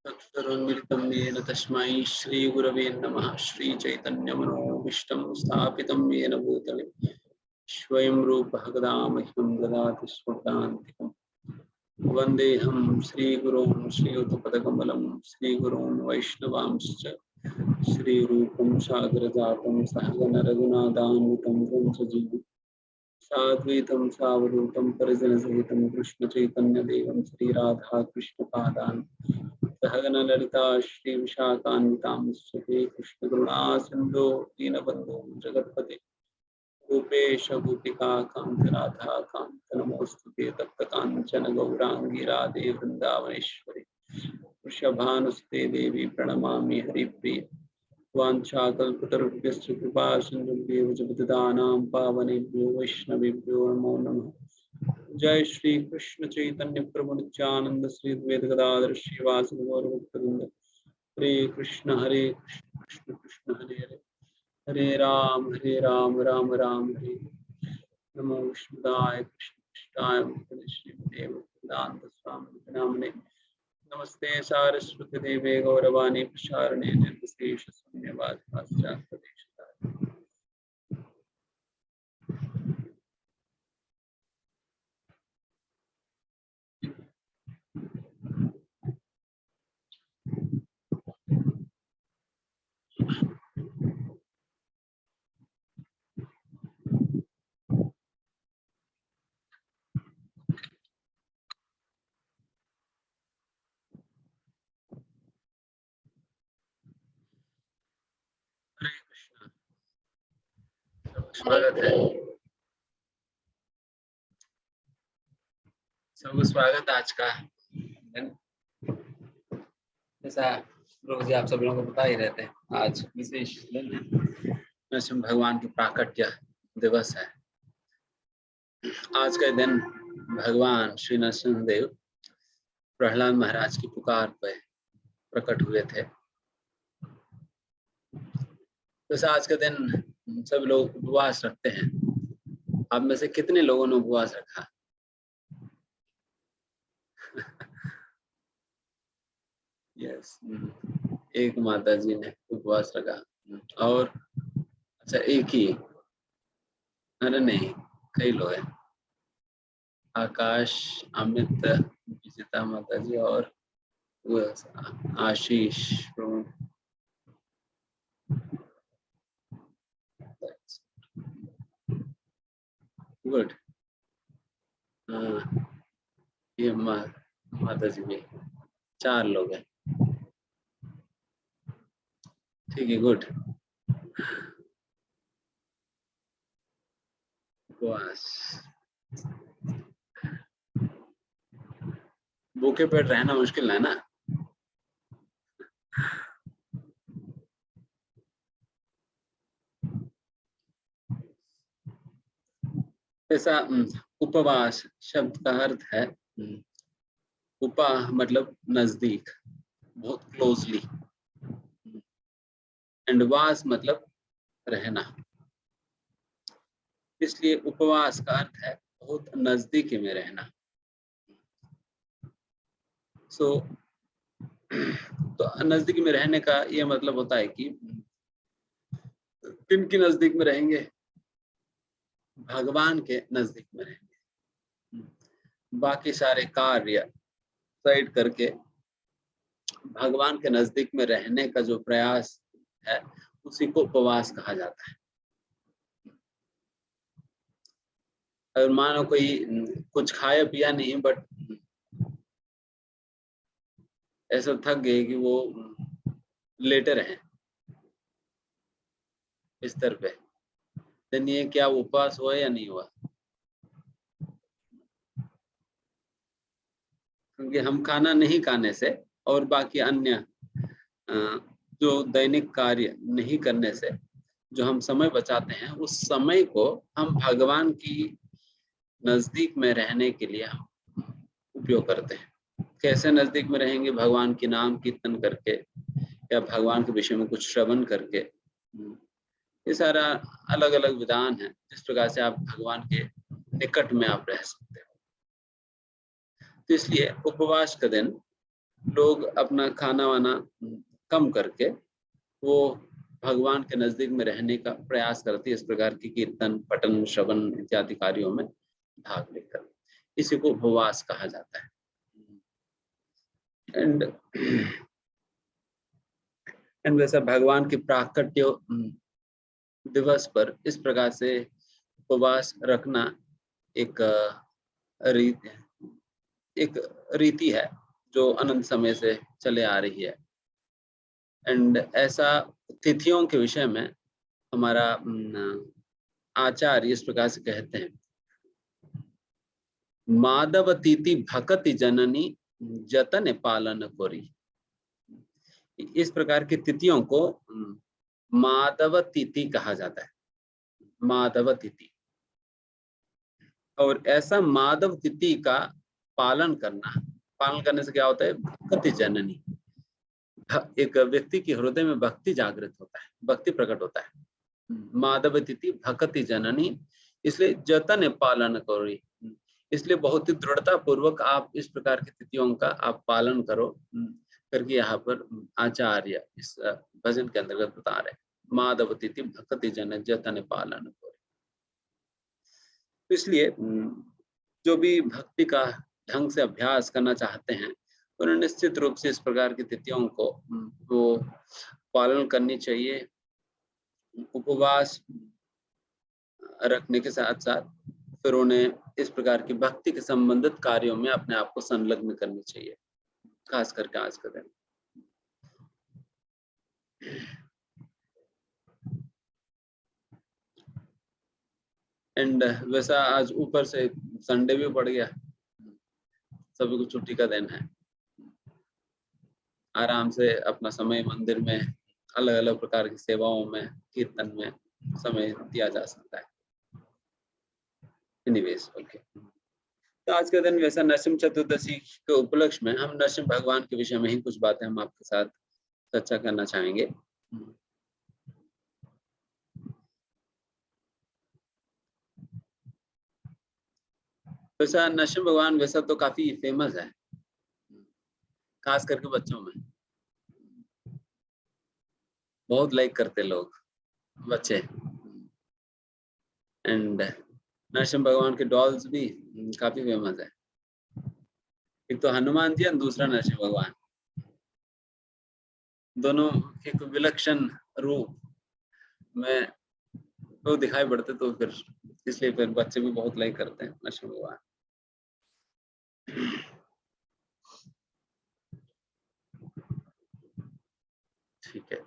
तत्सर्वमिलितं येन तस्मै श्रीगुरवे नमः। श्रीचैतन्यमनोभीष्टं स्थापितं येन भूतले स्वयं रूपः कदा मह्यं ददाति स्वपदान्तिकम्। वन्देऽहं श्रीगुरून् श्रीयुतपदकमलं श्रीगुरून् वैष्णवांश्च श्रीरूपं सागरजातं सहगण रघुनाथान्वितं तं सजीवं साद्वैतं सावधूतं परिजनसहितं कृष्णचैतन्यदेवं श्रीराधाकृष्णपादान् सहगण ललिता श्री विशाखान्वितांश्च हे कृष्णकरुणा सिन्धो दीनबन्धो जगत्पते गोपेश गोपिका कान्त राधा कान्त नमोस्तुते तप्त काञ्चन गौरांगी राधे वृंदावनेश्वरी वृषभानुसुते देवी प्रणमामि हरिप्रिये वाञ्छाकल्पतरुभ्यश्च कृपा सिन्धुभ्येव च पतितानां पावनेभ्यो वैष्णवेभ्यो नमो नमः। जय श्री कृष्ण चैतन्य प्रभु नित्यानंद श्री अद्वैत गदाधर श्रीवासदि गौर भक्तवृंद। हरे कृष्ण कृष्ण कृष्ण हरे हरे, हरे राम राम राम हरे हरे। नमो विष्णुदाय कृष्ण कृष्णाय श्रीमते भक्तिवेदांत स्वामी नामने। नमस्ते सारस्वती देवे गौरवाणी प्रचारणे निर्विशेष शून्यवाद पाश्चात्य देशतारिणे। हरे कृष्ण। स्वागत है, सबको स्वागत आज का दिन। जैसा रोज आप सब लोगों को पता ही रहते हैं, आज विशेष दिन है, नरसिंह भगवान की प्राकट्य दिवस है। आज का दिन भगवान श्री नरसिंह देव प्रहलाद महाराज की पुकार पर प्रकट हुए थे। वैसे आज का दिन सब लोग उपवास रखते हैं। आप में से कितने लोगों ने उपवास रखा? यस, एक माता जी ने उपवास रखा। और अच्छा, एक ही? अरे नहीं, कई लोग हैं। आकाश, अमित, विजिता माता जी और आशीष। गुड। ये माता जी भी 4 लोग हैं। ठीक है, गुड। उपवास, भूखे पेट रहना मुश्किल है ना। ऐसा उपवास शब्द का अर्थ है उपा मतलब नजदीक, बहुत क्लोजली, एंड वास मतलब रहना। इसलिए उपवास का अर्थ है बहुत नजदीकी में रहना। तो नजदीक में रहने का ये मतलब होता है कि किन की नजदीक में रहेंगे? भगवान के नजदीक में रहेंगे। बाकी सारे कार्य साइड करके भगवान के नजदीक में रहने का जो प्रयास है उसी को उपवास कहा जाता है। अगर मानो कोई कुछ खाया पिया नहीं बट ऐसा थक गए कि वो लेटे रहे बिस्तर पे, then ये क्या उपवास हुआ या नहीं हुआ? क्योंकि हम खाना नहीं खाने से और बाकी अन्य जो दैनिक कार्य नहीं करने से जो हम समय बचाते हैं, उस समय को हम भगवान की नजदीक में रहने के लिए हम उपयोग करते हैं। कैसे नजदीक में रहेंगे? भगवान के नाम कीर्तन करके या भगवान के विषय में कुछ श्रवण करके। ये सारा अलग अलग विधान है जिस प्रकार से आप भगवान के निकट में आप रह सकते हो। तो इसलिए उपवास का दिन लोग अपना खाना वाना कम करके वो भगवान के नजदीक में रहने का प्रयास करती है, इस प्रकार की कीर्तन पठन श्रवण इत्यादि कार्यों में भाग लेकर। इसी को उपवास कहा जाता है। एंड वैसा भगवान की प्राकट्य दिवस पर इस प्रकार से उपवास रखना एक रीति है जो अनंत समय से चले आ रही है। एंड ऐसा तिथियों के विषय में हमारा आचार्य इस प्रकार से कहते हैं, माधव तिथि भक्ति जननी जतन पालन कोरी। इस प्रकार की तिथियों को माधव तिथि कहा जाता है, माधव तिथि। और ऐसा माधव तिथि का पालन करने से क्या होता है, भक्ति जननी, एक व्यक्ति के हृदय में भक्ति जागृत होता है, भक्ति प्रकट होता है। माधव तिथि भक्ति जननी, इसलिए जतन पालन करो, इसलिए बहुत ही दृढ़ता पूर्वक आप इस प्रकार की तिथियों का आप पालन करो करके यहाँ पर आचार्य इस भजन के अंतर्गत बता रहे, माधव तिथि भक्ति जन जतन पालन करो। इसलिए जो भी भक्ति का ढंग से अभ्यास करना चाहते हैं उन्हें निश्चित रूप से इस प्रकार की तिथियों को वो पालन करनी चाहिए। उपवास रखने के साथ साथ फिर उन्हें इस प्रकार की भक्ति के संबंधित कार्यों में अपने आप को संलग्न करनी चाहिए, खास करके आज के दिन। एंड वैसा आज ऊपर से संडे भी पड़ गया, सभी को छुट्टी का दिन है, आराम से अपना समय मंदिर में अलग अलग प्रकार की सेवाओं में कीर्तन में समय दिया जा सकता है। एनीवेज ओके, तो आज का दिन वैसा नरसिंह चतुर्दशी के उपलक्ष्य में हम नरसिंह भगवान के विषय में ही कुछ बातें हम आपके साथ चर्चा करना चाहेंगे। वैसा नरसिंह भगवान वैसा तो काफी फेमस है, खास करके बच्चों में बहुत लाइक करते लोग बच्चे। एंड नरसिंह भगवान के डॉल्स भी काफी फेमस है, एक तो हनुमान जी और दूसरा नरसिंह भगवान, दोनों एक विलक्षण रूप में तो दिखाई पड़ते, तो फिर इसलिए फिर बच्चे भी बहुत लाइक करते हैं नरसिंह भगवान। ठीक है,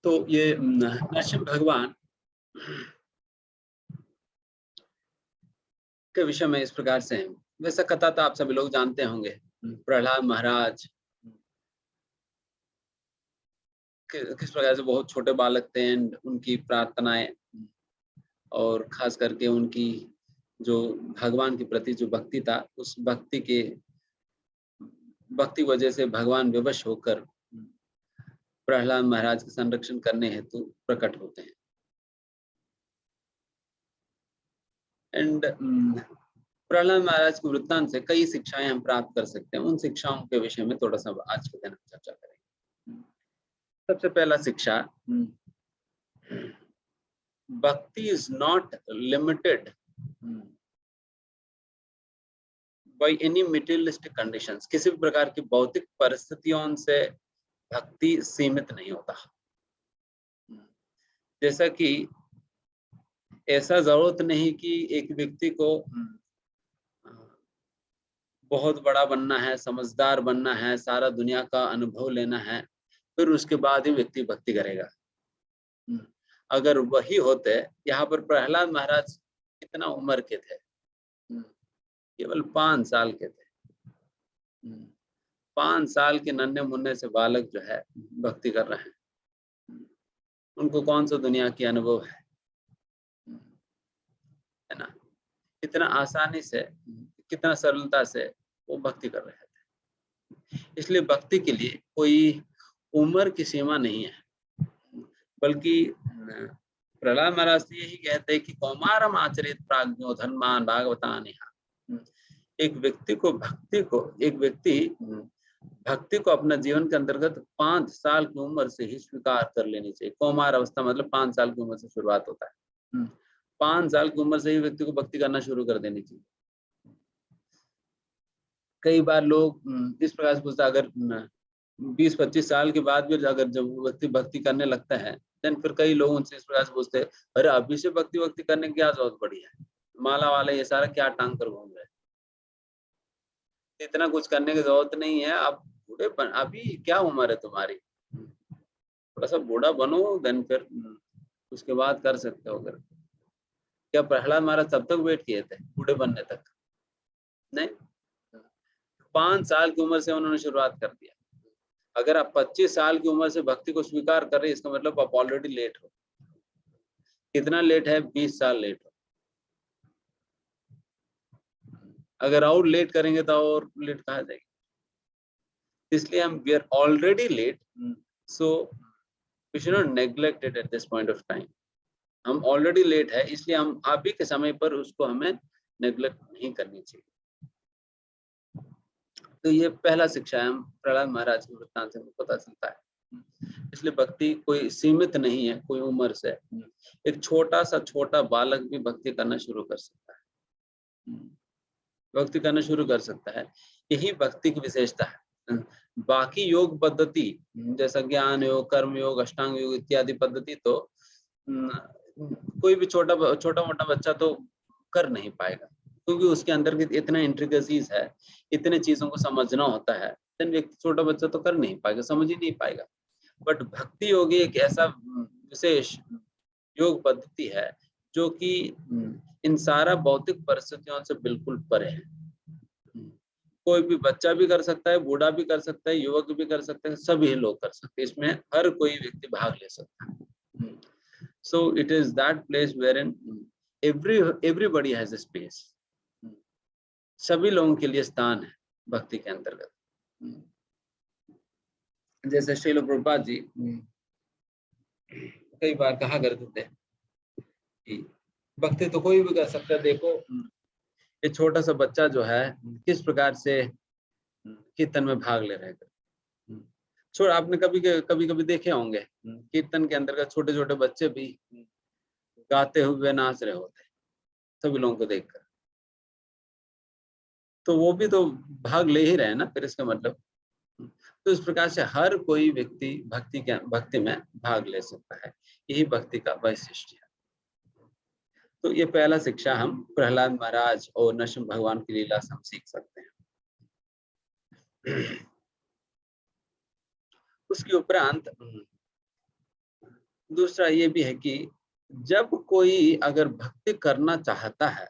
तो ये नरसिंह भगवान के विषय में इस प्रकार से है। वैसा कथा तो आप सभी लोग जानते होंगे, प्रहलाद महाराज किस प्रकार से बहुत छोटे बालक थे एंड उनकी प्रार्थनाएं और खास करके उनकी जो भगवान के प्रति जो भक्ति था, उस भक्ति वजह से भगवान विवश होकर प्रहलाद महाराज के संरक्षण करने हेतु प्रकट होते हैं। एंड प्रहलाद महाराज के वृत्तांत से कई शिक्षाएं हम प्राप्त कर सकते हैं, उन शिक्षाओं के विषय में थोड़ा सा आज के दिन हम चर्चा करेंगे। सबसे पहला शिक्षा, भक्ति is not limited by any materialistic conditions. किसी भी प्रकार की भौतिक परिस्थितियों से भक्ति सीमित नहीं होता। जैसा कि ऐसा जरूरत नहीं कि एक व्यक्ति को बहुत बड़ा बनना है, समझदार बनना है, सारा दुनिया का अनुभव लेना है, फिर उसके बाद ही व्यक्ति भक्ति करेगा। अगर वही होते, यहाँ पर प्रहलाद महाराज कितना उम्र के थे, केवल 5 साल के थे। 5 साल के नन्हे मुन्ने से बालक जो है भक्ति कर रहे हैं, उनको कौन सा दुनिया की अनुभव है ना। कितना आसानी से, कितना सरलता से वो भक्ति कर रहे थे। इसलिए भक्ति के लिए कोई उम्र की सीमा नहीं है, बल्कि प्रहलाद महाराज यही कहते हैं कि कौमारम आचरित प्राज्ञो धर्मान भागवतानि। एक व्यक्ति भक्ति को अपना जीवन के अंतर्गत 5 साल की उम्र से ही स्वीकार कर लेनी चाहिए। कौमार अवस्था मतलब 5 साल की उम्र से शुरुआत होता है। 5 साल की उम्र से ही व्यक्ति को भक्ति करना शुरू कर देनी चाहिए। कई बार लोग इस प्रकार से पूछते हैं, अगर 20-25 साल के बाद भी अगर जब व्यक्ति भक्ति करने लगता है, देन फिर कई लोग उनसे इस प्रकार से पूछते हैं, अरे अभी से भक्ति करने की क्या जरूरत पड़ी है, माला वाले ये सारा क्या टांग कर घूम रहे हैं, इतना कुछ करने की जरूरत नहीं है, आप बूढ़े अभी क्या उम्र है तुम्हारी, थोड़ा सा बूढ़ा बनो, देन फिर उसके बाद कर सकते हो। अगर क्या प्रहलाद महाराज तब तक वेट किए थे बूढ़े बनने तक? नहीं, 5 साल की उम्र से उन्होंने शुरुआत कर दिया। अगर आप 25 साल की उम्र से भक्ति को स्वीकार कर रहे हैं, इसका मतलब आप ऑलरेडी लेट हो। कितना लेट है? 20 साल लेट हो। अगर और लेट करेंगे तो और लेट कहाँ जाएगी? इसलिए हम we are already late, so we should not neglect it at this point of time. हम ऑलरेडी लेट है, इसलिए हम अभी के समय पर उसको हमें नेग्लेक्ट नहीं करनी चाहिए। तो ये पहला शिक्षा है, हम प्रहलाद महाराज के वृत्तांत से पता चलता है। इसलिए भक्ति कोई सीमित नहीं है कोई उम्र से। एक छोटा बालक भी भक्ति करना शुरू कर सकता है, भक्ति करना शुरू कर सकता है। यही भक्ति की विशेषता है। बाकी योग पद्धति जैसा ज्ञान योग, कर्म योग, अष्टांग योग इत्यादि पद्धति तो कोई भी छोटा मोटा बच्चा तो कर नहीं पाएगा, क्योंकि उसके अंदर इतना इंट्रिकेसीज है, इतने चीजों को समझना होता है। व्यक्ति छोटा बच्चा तो कर नहीं पाएगा, समझ ही नहीं पाएगा। बट भक्ति योग एक ऐसा विशेष योग पद्धति है जो कि इन सारा भौतिक परिस्थितियों से बिल्कुल परे है। कोई भी बच्चा भी कर सकता है, बूढ़ा भी कर सकता है, युवक भी कर सकते हैं, सभी लोग कर सकते हैं, इसमें हर कोई व्यक्ति भाग ले सकता है। So it is that place wherein everybody has a space। सभी लोगों के लिए स्थान है भक्ति के अंतर्गत। जैसे श्रील प्रभुपाद जी कई बार कहा करते थे कि भक्ति तो कोई भी कर सकता है। देखो ये छोटा सा बच्चा जो है किस प्रकार से कीर्तन में भाग ले रहे हैं। छोड़, आपने कभी देखे होंगे कीर्तन के अंतर्गत छोटे छोटे बच्चे भी गाते हुए नाच रहे होते हैं सभी लोगों को देखकर, तो वो भी तो भाग ले ही रहे हैं ना फिर इसका मतलब। तो इस प्रकार से हर कोई व्यक्ति भक्ति में भाग ले सकता है, यही भक्ति का वैशिष्ट्य है। तो ये पहला शिक्षा हम प्रहलाद महाराज और नरसिंह भगवान की लीला से हम सीख सकते हैं। उसके उपरांत दूसरा ये भी है कि जब कोई अगर भक्ति करना चाहता है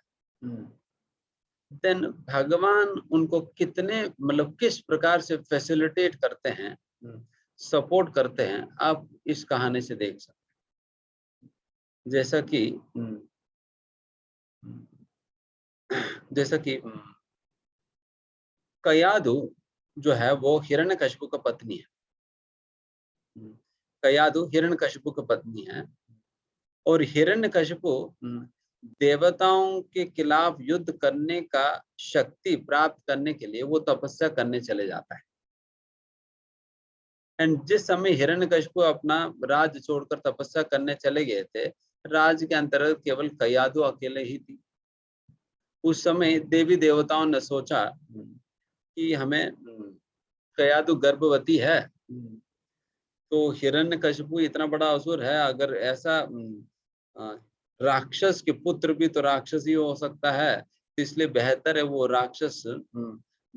देन भगवान उनको कितने मतलब किस प्रकार से फैसिलिटेट करते हैं, सपोर्ट करते हैं, आप इस कहानी से देख सकते हैं। जैसा कि कयादु जो है वो हिरण्यकशिपु का पत्नी है। कयादु हिरण्यकशिपु की पत्नी है और हिरण्यकशिपु देवताओं के खिलाफ युद्ध करने का शक्ति प्राप्त करने के लिए वो तपस्या करने चले जाता है। एंड जिस समय हिरण्यकशिपु अपना राज छोड़कर तपस्या करने चले गए थे, राज के अंतर्गत केवल कयादु अकेले ही थी। उस समय देवी देवताओं ने सोचा कि हमें कयादु गर्भवती है, तो हिरण्यकशिपु इतना बड़ा असुर है, अगर ऐसा राक्षस के पुत्र भी तो राक्षस ही हो सकता है, इसलिए बेहतर है वो राक्षस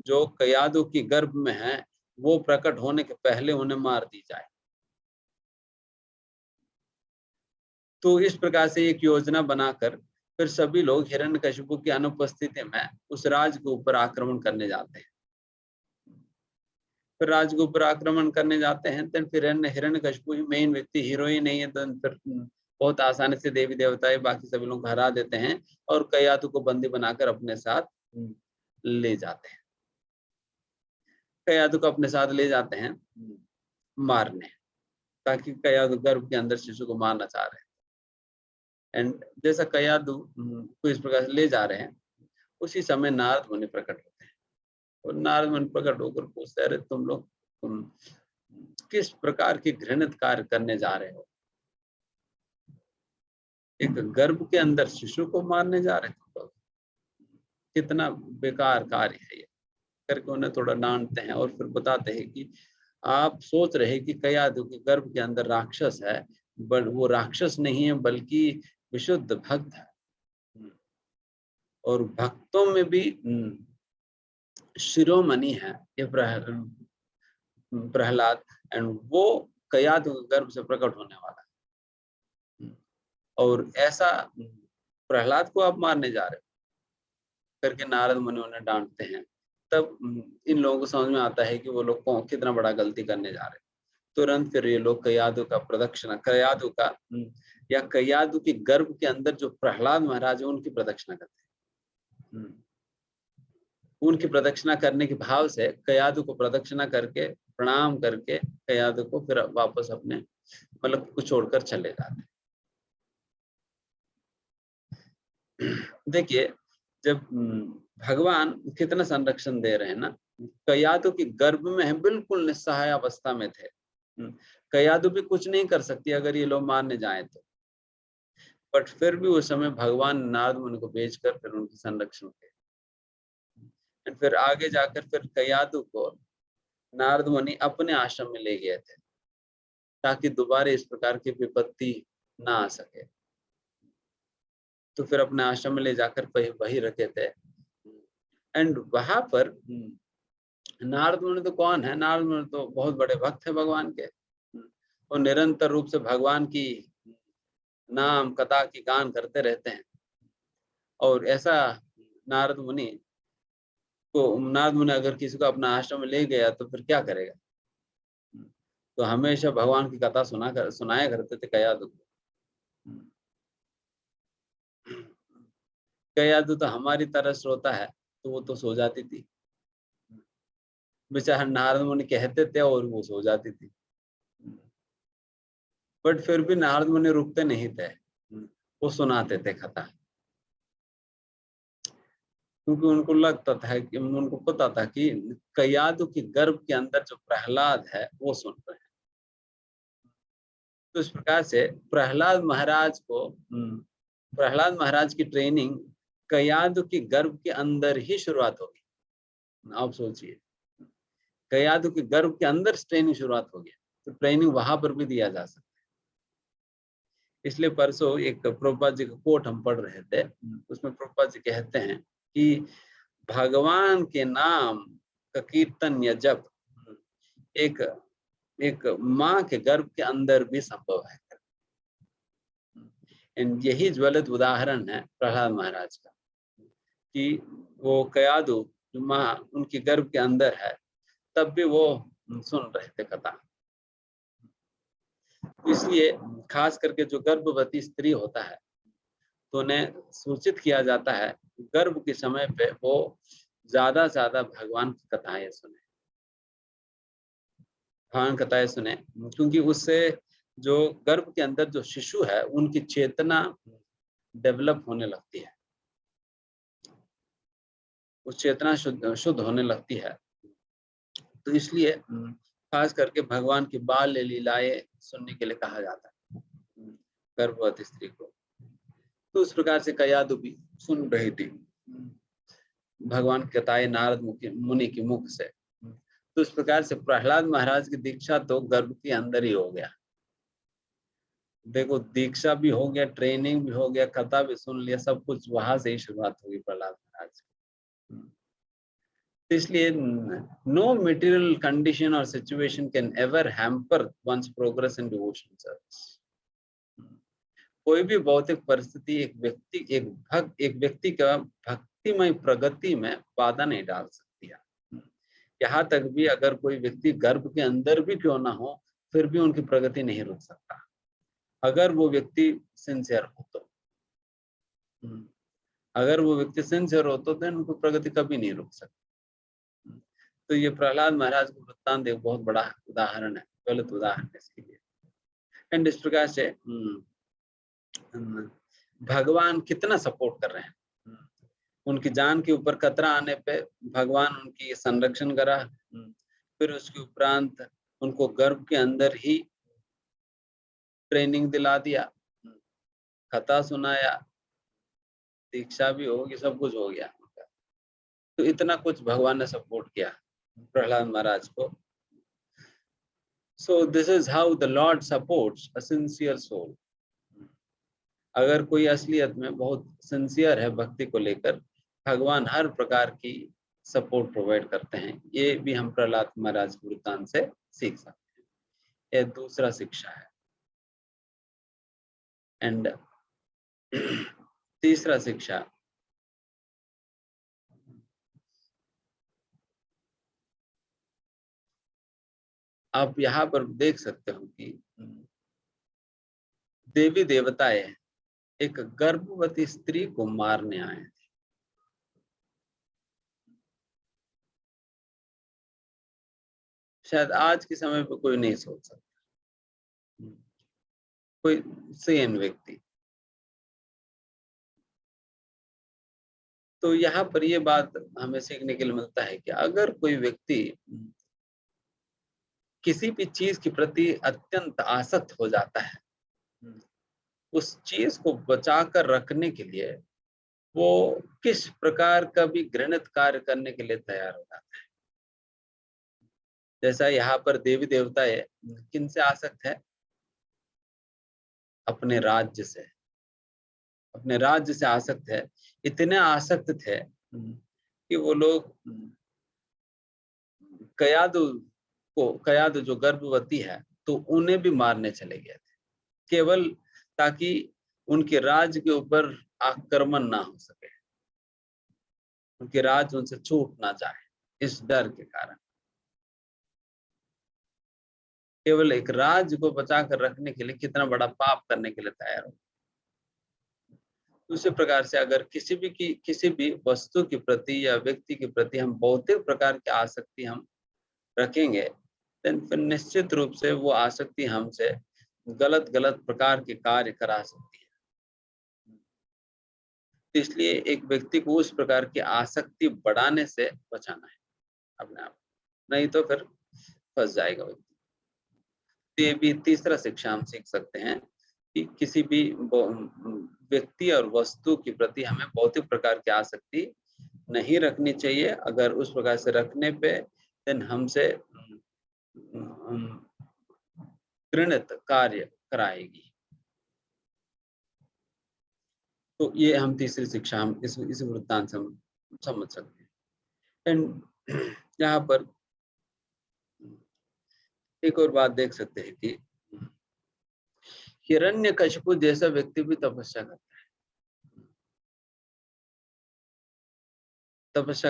जो कयादु की गर्भ में है वो प्रकट होने के पहले उन्हें मार दी जाए। तो इस प्रकार से एक योजना बनाकर फिर सभी लोग हिरण्यकशिपु की अनुपस्थिति में उस राज के ऊपर आक्रमण करने जाते हैं। फिर राज के ऊपर आक्रमण करने जाते हैं, तो फिर हिरण्यकशिपु ही मेन व्यक्ति, हीरो ही नहीं है, तो फिर बहुत आसानी से देवी देवताएं बाकी सभी लोग हरा देते हैं और कयादु को बंदी बनाकर अपने साथ ले जाते हैं। कयादु को अपने साथ ले जाते हैं मारने, ताकि कयादु गर्भ के अंदर शिशु को मारना चाह रहे हैं। एंड जैसा कयादु को इस प्रकार से ले जा रहे हैं, उसी समय नारद मुनि प्रकट होते हैं। और नारद मुनि प्रकट होकर पूछते, अरे तुम किस प्रकार की घृणित कार्य करने जा रहे हो? एक गर्भ के अंदर शिशु को मारने जा रहे हो, कितना बेकार कार्य है ये करके उन्हें थोड़ा डांटते हैं। और फिर बताते हैं कि आप सोच रहे कि कयाधु के गर्भ के अंदर राक्षस है, बट वो राक्षस नहीं है बल्कि विशुद्ध भक्त है। और भक्तों में भी शिरोमणि है ये प्रहलाद, एंड वो कयाधु के गर्भ से प्रकट होने वाला है। और ऐसा प्रहलाद को आप मारने जा रहे हो करके नारद मुनि उन्हें डांटते हैं। तब इन लोगों को समझ में आता है कि वो लोग कितना बड़ा गलती करने जा रहे हैं। तुरंत फिर ये लोग कयाधु का प्रदक्षिणा, कयाधु का या कयाधु के गर्भ के अंदर जो प्रहलाद महाराज है उनकी प्रदक्षिणा करते हैं। उनकी प्रदक्षिणा करने के भाव से कयाधु को प्रदक्षिणा करके प्रणाम करके कयाधु को फिर वापस अपने मतलब को छोड़कर चले जाते हैं। देखिए, जब भगवान कितना संरक्षण दे रहे हैं ना, कयाधु के गर्भ में है, बिल्कुल निस्सहाय अवस्था में थे। कयाधु भी कुछ नहीं कर सकती अगर ये लोग मारने जाएं तो, बट फिर भी उस समय भगवान नारद मुनि को भेजकर फिर उनकी संरक्षण किया। फिर आगे जाकर फिर कयाधु को नारद मुनि अपने आश्रम में ले गए थे ताकि दोबारा इस प्रकार की विपत्ति ना आ सके। तो फिर अपने आश्रम में ले जाकर वही रखे थे। एंड वहां पर नारद मुनि तो कौन है, नारद मुनि तो बहुत बड़े भक्त है भगवान के, और निरंतर रूप से भगवान की नाम कथा की गान करते रहते हैं। और ऐसा नारद मुनि अगर किसी को अपना आश्रम में ले गया तो फिर क्या करेगा? तो हमेशा भगवान की कथा सुनाया करते थे कयाधु को। कयाधु तो हमारी तरह श्रोता है, तो वो तो सो जाती थी बेचारा, नारद मुनि कहते थे और वो सो जाती थी। बट फिर भी नारद मुनि रुकते नहीं थे, वो सुनाते थे कथा, क्योंकि उनको लगता था कि उनको पता था कि कयाधु के गर्भ के अंदर जो प्रहलाद है वो सुन रहे हैं। तो इस प्रकार से प्रहलाद महाराज की ट्रेनिंग कयाधु के गर्भ के अंदर ही शुरुआत होगी। आप सोचिए, कयाधु के गर्भ के अंदर ट्रेनिंग शुरुआत होगी, तो ट्रेनिंग वहां पर भी दिया जा सकता है। इसलिए परसों एक प्रभुपाद जी का कोट हम पढ़ रहे थे, उसमें प्रभुपाद जी कहते हैं कि भगवान के नाम का कीर्तन या जप एक माँ के गर्भ के अंदर भी संभव है। यही ज्वलित उदाहरण है प्रहलाद महाराज का कि वो कयाधु जो माँ उनके गर्भ के अंदर है, तब भी वो सुन रहे थे कथा। इसलिए खास करके जो गर्भवती स्त्री होता है तो उन्हें सूचित किया जाता है गर्भ के समय पे वो ज्यादा से ज्यादा भगवान की कथाएं सुने, क्योंकि उससे जो गर्भ के अंदर जो शिशु है उनकी चेतना डेवलप होने लगती है, उस चेतना शुद्ध होने लगती है। तो इसलिए खास करके भगवान की बाल लीलाएं सुनने के लिए कहा जाता है गर्भवती स्त्री को। तो उस प्रकार से कयाधु भी सुन रही थी भगवान की कथाएं नारद मुनि के मुख से। तो इस प्रकार से प्रहलाद महाराज की दीक्षा तो गर्भ के अंदर ही हो गया। देखो, दीक्षा भी हो गया, ट्रेनिंग भी हो गया, कथा भी सुन लिया, सब कुछ वहां से ही शुरुआत होगी प्रहलाद महाराज की। इसलिए नो मटेरियल कंडीशन और situation can ever hamper one's progress in devotion service. कोई भी भौतिक परिस्थिति एक व्यक्ति का भक्तिमय प्रगति में बाधा नहीं डाल सकती है। यहाँ तक भी अगर कोई व्यक्ति गर्भ के अंदर भी क्यों ना हो, फिर भी उनकी प्रगति नहीं रुक सकता अगर वो व्यक्ति सिंसियर हो तो। अगर वो व्यक्ति सिंसियर हो तो उनकी प्रगति कभी नहीं रुक सकती। तो ये प्रहलाद महाराज को वृत्तांत एक बहुत बड़ा उदाहरण है, गलत उदाहरण है इसके लिए। एंड इस प्रकार से भगवान कितना सपोर्ट कर रहे हैं। उनकी जान के ऊपर खतरा आने पे भगवान उनकी संरक्षण करा। फिर उसके उपरांत उनको गर्भ के अंदर ही ट्रेनिंग दिला दिया, कथा सुनाया, दीक्षा भी होगी, सब कुछ हो गया। तो इतना कुछ भगवान ने सपोर्ट किया प्रहलाद महाराज को। So this is how the Lord supports a sincere soul. अगर कोई असलियत में बहुत सिंसियर है भक्ति को लेकर, भगवान हर प्रकार की सपोर्ट प्रोवाइड करते हैं। ये भी हम प्रहलाद महाराज के वृत्तांत से सीख सकते हैं। यह दूसरा शिक्षा है। एंड तीसरा शिक्षा, आप यहाँ पर देख सकते हो कि देवी देवताएं एक गर्भवती स्त्री को मारने आए थे। शायद आज के समय पर कोई नहीं सोच सकता, कोई सेन व्यक्ति। तो यहाँ पर ये बात हमें सीखने के लिए मिलता है कि अगर कोई व्यक्ति किसी भी चीज के प्रति अत्यंत आसक्त हो जाता है, उस चीज को बचाकर रखने के लिए वो किस प्रकार का भी घृणित कार्य करने के लिए तैयार हो जाता है। जैसा यहाँ पर देवी देवताएं किन से आसक्त है? अपने राज्य से, अपने राज्य से आसक्त है। इतने आसक्त थे कि वो लोग कयादु जो गर्भवती है, तो उन्हें भी मारने चले गए थे, केवल ताकि उनके राज्य के ऊपर आक्रमण ना हो सके, उनके राज्य उनसे छूट ना जाए, इस डर के कारण। केवल एक राज्य को बचाकर रखने के लिए कितना बड़ा पाप करने के लिए तैयार हो। उसी प्रकार से अगर किसी भी वस्तु के प्रति या व्यक्ति के प्रति हम बहुतेक प्रकार की आसक्ति हम रखेंगे, फिर निश्चित रूप से वो आसक्ति हमसे गलत प्रकार के कार्य करा सकती है। इसलिए एक व्यक्ति को उस प्रकार की आसक्ति बढ़ाने से बचाना है अपने आप, नहीं तो फिर फंस जाएगा व्यक्ति। ये भी तीसरा शिक्षा हम सीख सकते हैं कि किसी भी व्यक्ति और वस्तु के प्रति हमें भौतिक प्रकार की आसक्ति नहीं रखनी चाहिए। अगर उस प्रकार से रखने पे देन हमसे घृणित कार्य कराएगी। तो ये हम तीसरी शिक्षा हम इस वृत्तांत से हम समझ सकते हैं। एंड यहाँ पर एक और बात देख सकते हैं कि हिरण्यकशिपु जैसा व्यक्ति भी तपस्या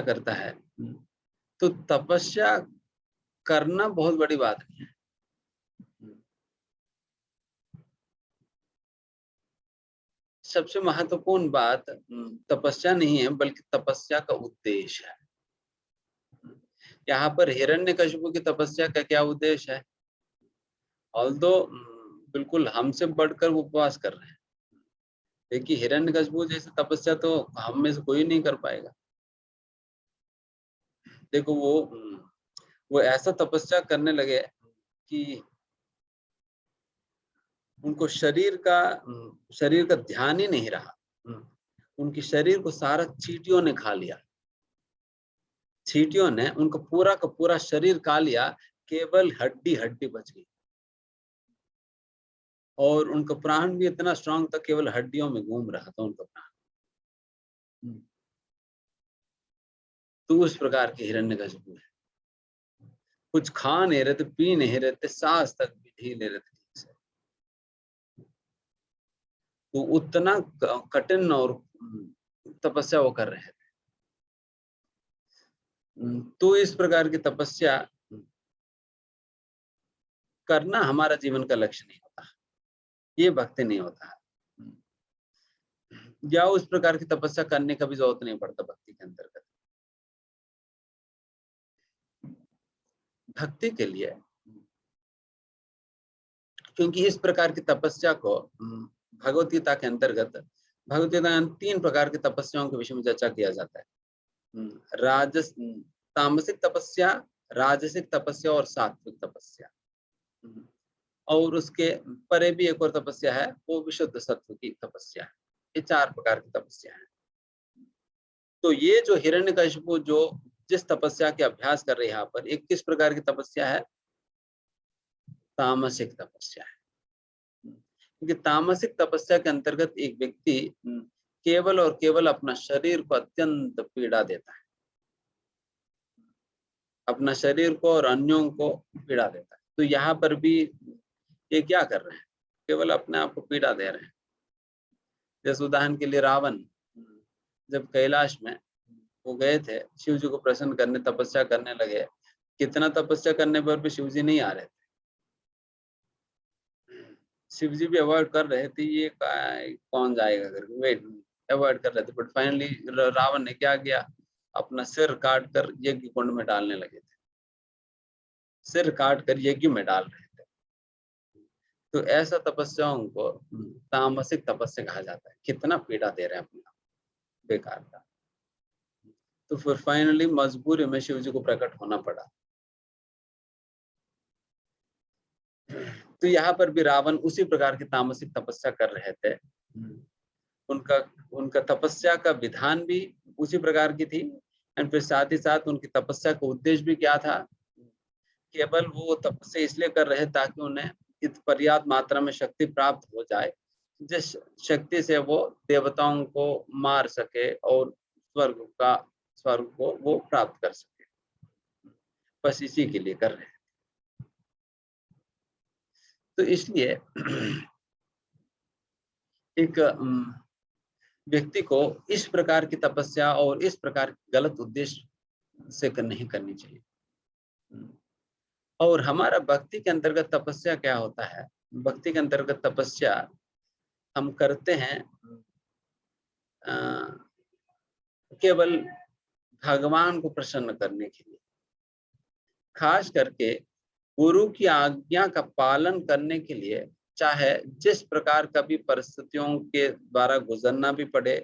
करता है। तो तपस्या करना बहुत बड़ी बात नहीं है। सबसे महत्वपूर्ण बात तपस्या नहीं है, बल्कि तपस्या का उद्देश्य है। यहाँ पर हिरण्यकशिपु की तपस्या का क्या उद्देश्य है? ऑल्दो बिल्कुल हमसे बढ़कर वो उपवास कर रहे हैं, देखिए हिरण्यकशिपु जैसे तपस्या तो हम में से कोई नहीं कर पाएगा। देखो वो ऐसा तपस्या करने लगे कि उनको शरीर का ध्यान ही नहीं रहा। उनके शरीर को सारा चींटियों ने खा लिया, चींटियों ने उनका पूरा का पूरा शरीर खा लिया, केवल हड्डी बच गई। और उनका प्राण भी इतना स्ट्रांग था, केवल हड्डियों में घूम रहा था उनका प्राण। तो उस प्रकार के हिरण्यकशिपु है, कुछ खा नहीं रहे थे, पी नहीं रहे थे, सांस तक भी नहीं ले रहे थे। तो उतना कठिन और तपस्या वो कर रहे थे। तो इस प्रकार की तपस्या करना हमारा जीवन का लक्ष्य नहीं होता, ये भक्ति नहीं होता है। या उस प्रकार की तपस्या करने का भी जरूरत नहीं पड़ता भक्ति के अंतर्गत। भक्ति के लिए, क्योंकि इस प्रकार की तपस्या को भगवत गीता के अंतर्गत भगवद्गीता में 3 प्रकार की तपस्याओं के विषय में चर्चा किया जाता है। तामसिक तपस्या, राजसिक तपस्या और सात्विक तपस्या। और उसके परे भी एक और तपस्या है, वो विशुद्ध सत्व की तपस्या है। ये 4 प्रकार की तपस्या है। तो ये जो हिरण्यकशिपु जो जिस तपस्या के अभ्यास कर रहे हैं यहाँ पर, एक किस प्रकार की तपस्या है? तामसिक तपस्या है। क्योंकि तामसिक तपस्या के अंतर्गत एक व्यक्ति केवल और केवल अपना शरीर को अत्यंत पीड़ा देता है, अपना शरीर को और अन्यों को पीड़ा देता है। तो यहाँ पर भी ये क्या कर रहे हैं? केवल अपने आप को पीड़ा दे रहे हैं। जैसे उदाहरण के लिए रावण जब कैलाश में वो गए थे शिव जी को प्रसन्न करने, तपस्या करने लगे, कितना तपस्या करने पर भी शिव जी नहीं आ रहे थे। शिव जी भी अवॉइड कर रहे थे, ये कौन जाएगा करके वेट अवॉइड कर रहे थे। बट फाइनली रावण ने क्या किया? अपना सिर काट कर यज्ञ कुंड में डालने लगे थे, सिर काट कर यज्ञ में डाल रहे थे। तो ऐसा तपस्याओं को तामसिक तपस्या कहा जाता है। कितना पीड़ा दे रहे हैं अपना बेकार का। तो फिर फाइनली मजबूरी में शिव जी को प्रकट होना पड़ा। तो यहाँ पर भी रावण उसी प्रकार की तामसिक तपस्या कर रहे थे। उनका तपस्या का विधान भी उसी प्रकार की थी, एंड फिर साथ ही साथ उनकी तपस्या का उद्देश्य भी क्या था? केवल वो तपस्या इसलिए कर रहे ताकि उन्हें इत पर्याप्त मात्रा में शक्ति प्राप्त हो जाए, जिस शक्ति से वो देवताओं को मार सके और स्वर्ग को वो प्राप्त कर सके। बस इसी के लिए कर रहे हैं। तो इसलिए एक व्यक्ति को इस प्रकार की तपस्या और इस प्रकार की गलत उद्देश्य से नहीं करनी चाहिए। और हमारा भक्ति के अंतर्गत तपस्या क्या होता है? भक्ति के अंतर्गत तपस्या हम करते हैं केवल भगवान को प्रसन्न करने के लिए, खास करके गुरु की आज्ञा का पालन करने के लिए, चाहे जिस प्रकार का भी परिस्थितियों के द्वारा गुजरना भी पड़े,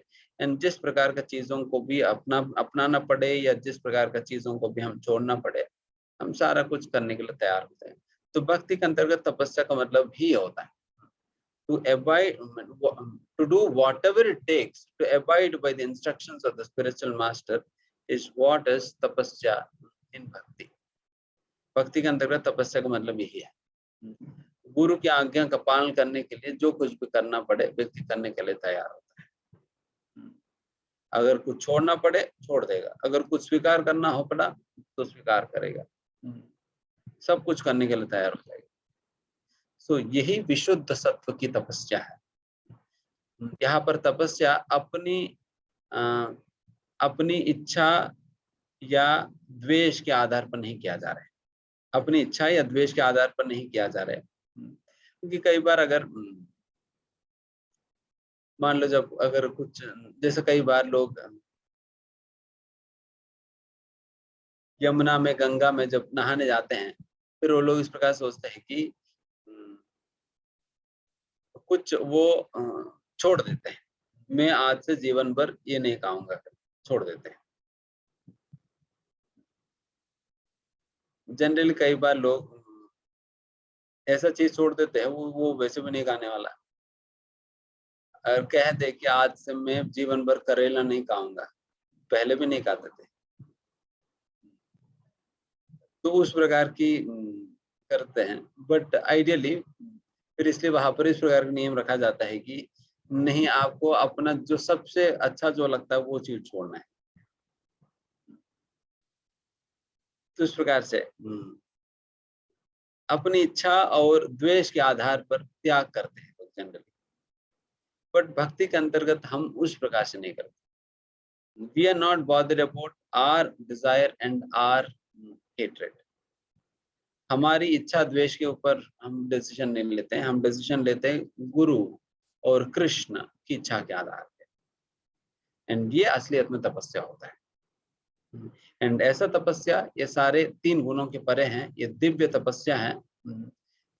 एंड जिस प्रकार का चीजों को भी अपनाना पड़े, या जिस प्रकार का चीजों को भी हम छोड़ना पड़े, हम सारा कुछ करने के लिए तैयार होते हैं। तो भक्ति के अंतर्गत तपस्या का मतलब ही होता है to abide, to do whatever it takes to abide by the instructions of the spiritual master is what is tapasya in bhakti. भक्ति के अंतर्गत तपस्या का मतलब यही है, गुरु की आज्ञा का पालन करने के लिए जो कुछ भी करना पड़े व्यक्ति करने के लिए तैयार होता है। अगर कुछ छोड़ना पड़े छोड़ देगा, अगर कुछ स्वीकार करना हो पड़ा तो स्वीकार करेगा, सब कुछ करने के लिए तैयार हो जाएगा। सो यही विशुद्ध सत्व की तपस्या है। यहाँ पर तपस्या अपनी इच्छा या द्वेष के आधार पर नहीं किया जा रहा है, अपनी इच्छा या द्वेष के आधार पर नहीं किया जा रहा है। क्योंकि कई बार अगर मान लो जब अगर कुछ, जैसे कई बार लोग यमुना में गंगा में जब नहाने जाते हैं, फिर वो लोग इस प्रकार सोचते हैं कि कुछ वो छोड़ देते हैं, मैं आज से जीवन भर ये नहीं खाऊंगा, छोड़ देते हैं। जनरली कई बार लोग ऐसा चीज छोड़ देते हैं वो वैसे भी नहीं खाने वाला, और कहते कि आज से मैं जीवन भर करेला नहीं खाऊंगा, पहले भी नहीं खाते थे। तो उस प्रकार की करते हैं। बट आइडियली फिर इसलिए वहां पर इस प्रकार का नियम रखा जाता है कि नहीं, आपको अपना जो सबसे अच्छा जो लगता है वो चीज छोड़ना है। तो इस प्रकार से अपनी इच्छा और द्वेष के आधार पर त्याग करते हैं लोग जनरली, बट भक्ति के अंतर्गत हम उस प्रकार से नहीं करते। We are not bothered about our desire and our hatred. हमारी इच्छा द्वेष के ऊपर हम डिसीजन नहीं लेते हैं, हम डिसीजन लेते हैं गुरु और कृष्ण की इच्छा के आधार पे। एंड ये असलियत में तपस्या होता है। एंड ऐसा तपस्या ये सारे 3 गुणों के परे हैं, ये दिव्य तपस्या है,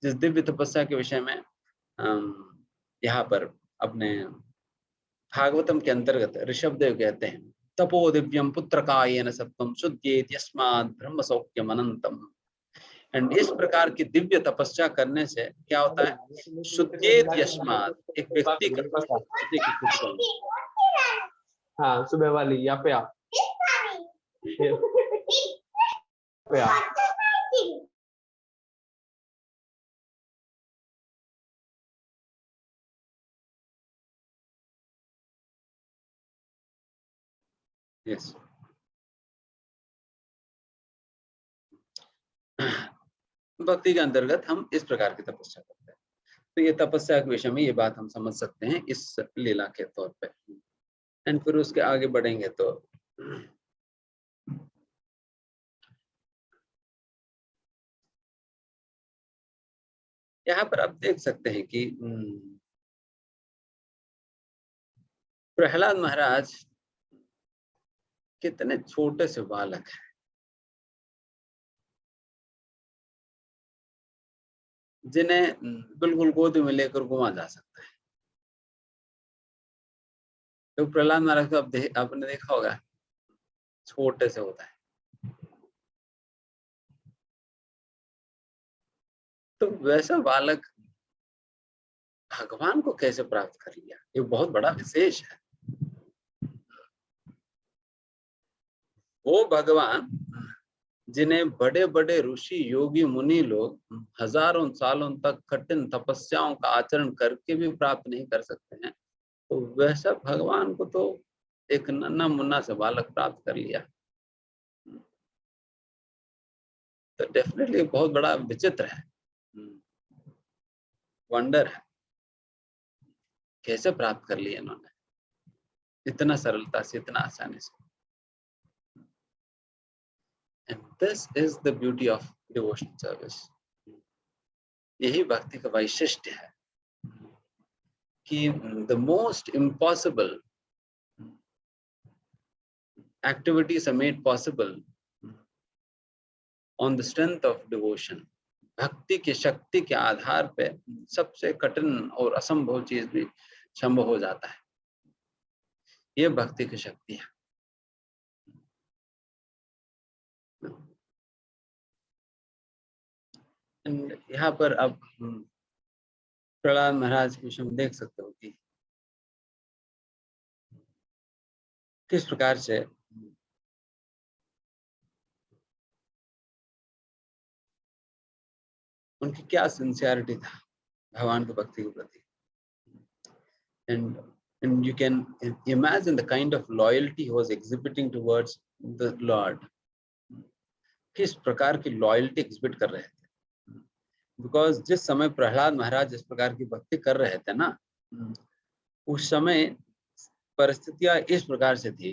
जिस दिव्य तपस्या के विषय में यहाँ पर अपने भागवतम के अंतर्गत ऋषभदेव कहते हैं, तपो दिव्यम पुत्र कायेन सत्वम शुद्धेत यस्मात् ब्रह्म सौख्यम अनंतम। एंड इस प्रकार की दिव्य तपस्या करने से क्या होता है, शुद्धेत यस्मात्, एक व्यक्ति का, देखिए कुछ हाँ सुबह वाली यहाँ पे आ पे आ यस, भक्ति के अंतर्गत हम इस प्रकार की तपस्या करते हैं। तो ये तपस्या के विषय में ये बात हम समझ सकते हैं इस लीला के तौर पे। एंड फिर उसके आगे बढ़ेंगे तो यहाँ पर आप देख सकते हैं कि प्रहलाद महाराज कितने छोटे से बालक हैं, जिन्हें बिल्कुल गोद में लेकर घुमा जा सकता है। तो प्रहलाद महाराज को आपने देखा होगा, छोटे से होता है। तो वैसा बालक भगवान को कैसे प्राप्त कर लिया, ये बहुत बड़ा विशेष है। वो भगवान जिन्हें बड़े बड़े ऋषि योगी मुनि लोग हजारों सालों तक कठिन तपस्याओं का आचरण करके भी प्राप्त नहीं कर सकते हैं, तो वैसा भगवान को तो एक नन्हा मुन्ना से बालक प्राप्त कर लिया। तो डेफिनेटली बहुत बड़ा विचित्र है, वंडर है, कैसे प्राप्त कर लिया इन्होंने इतना सरलता से, इतना आसानी से। And this is the beauty of devotional service. यही भक्ति का वैशिष्ट्य है कि the most impossible activities are made possible on the strength of devotion. भक्ति की शक्ति के आधार पे सबसे कठिन और असंभव चीज भी संभव हो जाता है। ये भक्ति की शक्ति है। यहाँ पर अब प्रहलाद महाराज के विषय में देख सकते हो कि किस प्रकार से उनकी क्या सिंसियरिटी था भगवान की भक्ति के प्रति। and you can imagine the kind of loyalty he was exhibiting towards the Lord. किस प्रकार की लॉयल्टी एग्जिबिट कर रहे थे, बिकॉज जिस समय प्रहलाद महाराज इस प्रकार की भक्ति कर रहे थे ना, उस समय परिस्थितियां इस प्रकार से थी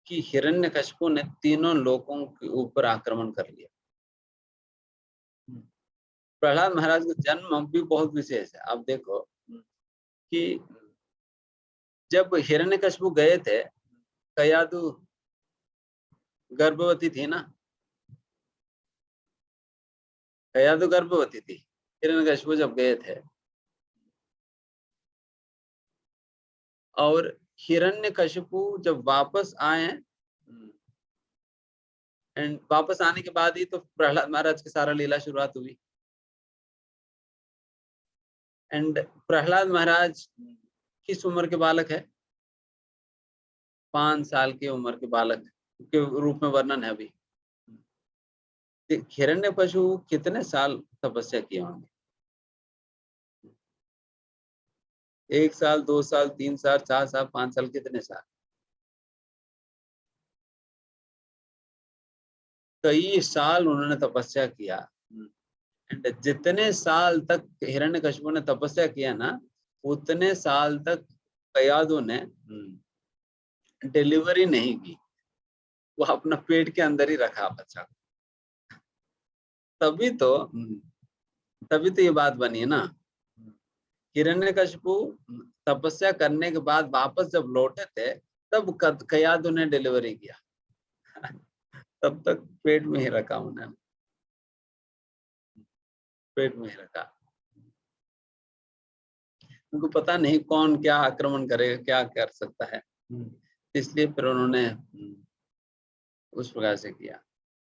कि हिरण्यकशिपु ने तीनों लोकों के ऊपर आक्रमण कर लिया। प्रहलाद महाराज का जन्म भी बहुत विशेष है। आप देखो कि जब हिरण्यकशिपु गए थे, कयादु गर्भवती थी ना, कयादु गर्भवती थी हिरण्यकशिपु जब गए थे, और हिरण्यकशिपु जब वापस आए, एंड वापस आने के बाद ही तो प्रहलाद महाराज की सारा लीला शुरुआत हुई। एंड प्रहलाद महाराज किस उम्र के बालक है? 5 साल की उम्र के बालक के रूप में वर्णन है अभी। हिरण्यकशिपु कितने साल तपस्या किए होंगे? 1 साल, 2 साल, 3 साल, 4 साल, 5 साल, कितने साल? कई साल उन्होंने तपस्या किया। एंड जितने साल तक हिरण्यकशिपु ने तपस्या किया ना, उतने साल तक कयादु ने डिलीवरी नहीं की। वो अपना पेट के अंदर ही रखा बच्चा। तभी तो ये बात बनी है ना। हिरण्यकशिपु तपस्या करने के बाद वापस जब लौटे थे, तब कयादु ने डिलीवरी किया। तब तक पेट में ही रखा उन्होंने, पेट में ही रखा। उनको पता नहीं कौन क्या आक्रमण करेगा, क्या कर सकता है, इसलिए फिर उन्होंने उस प्रकार से किया।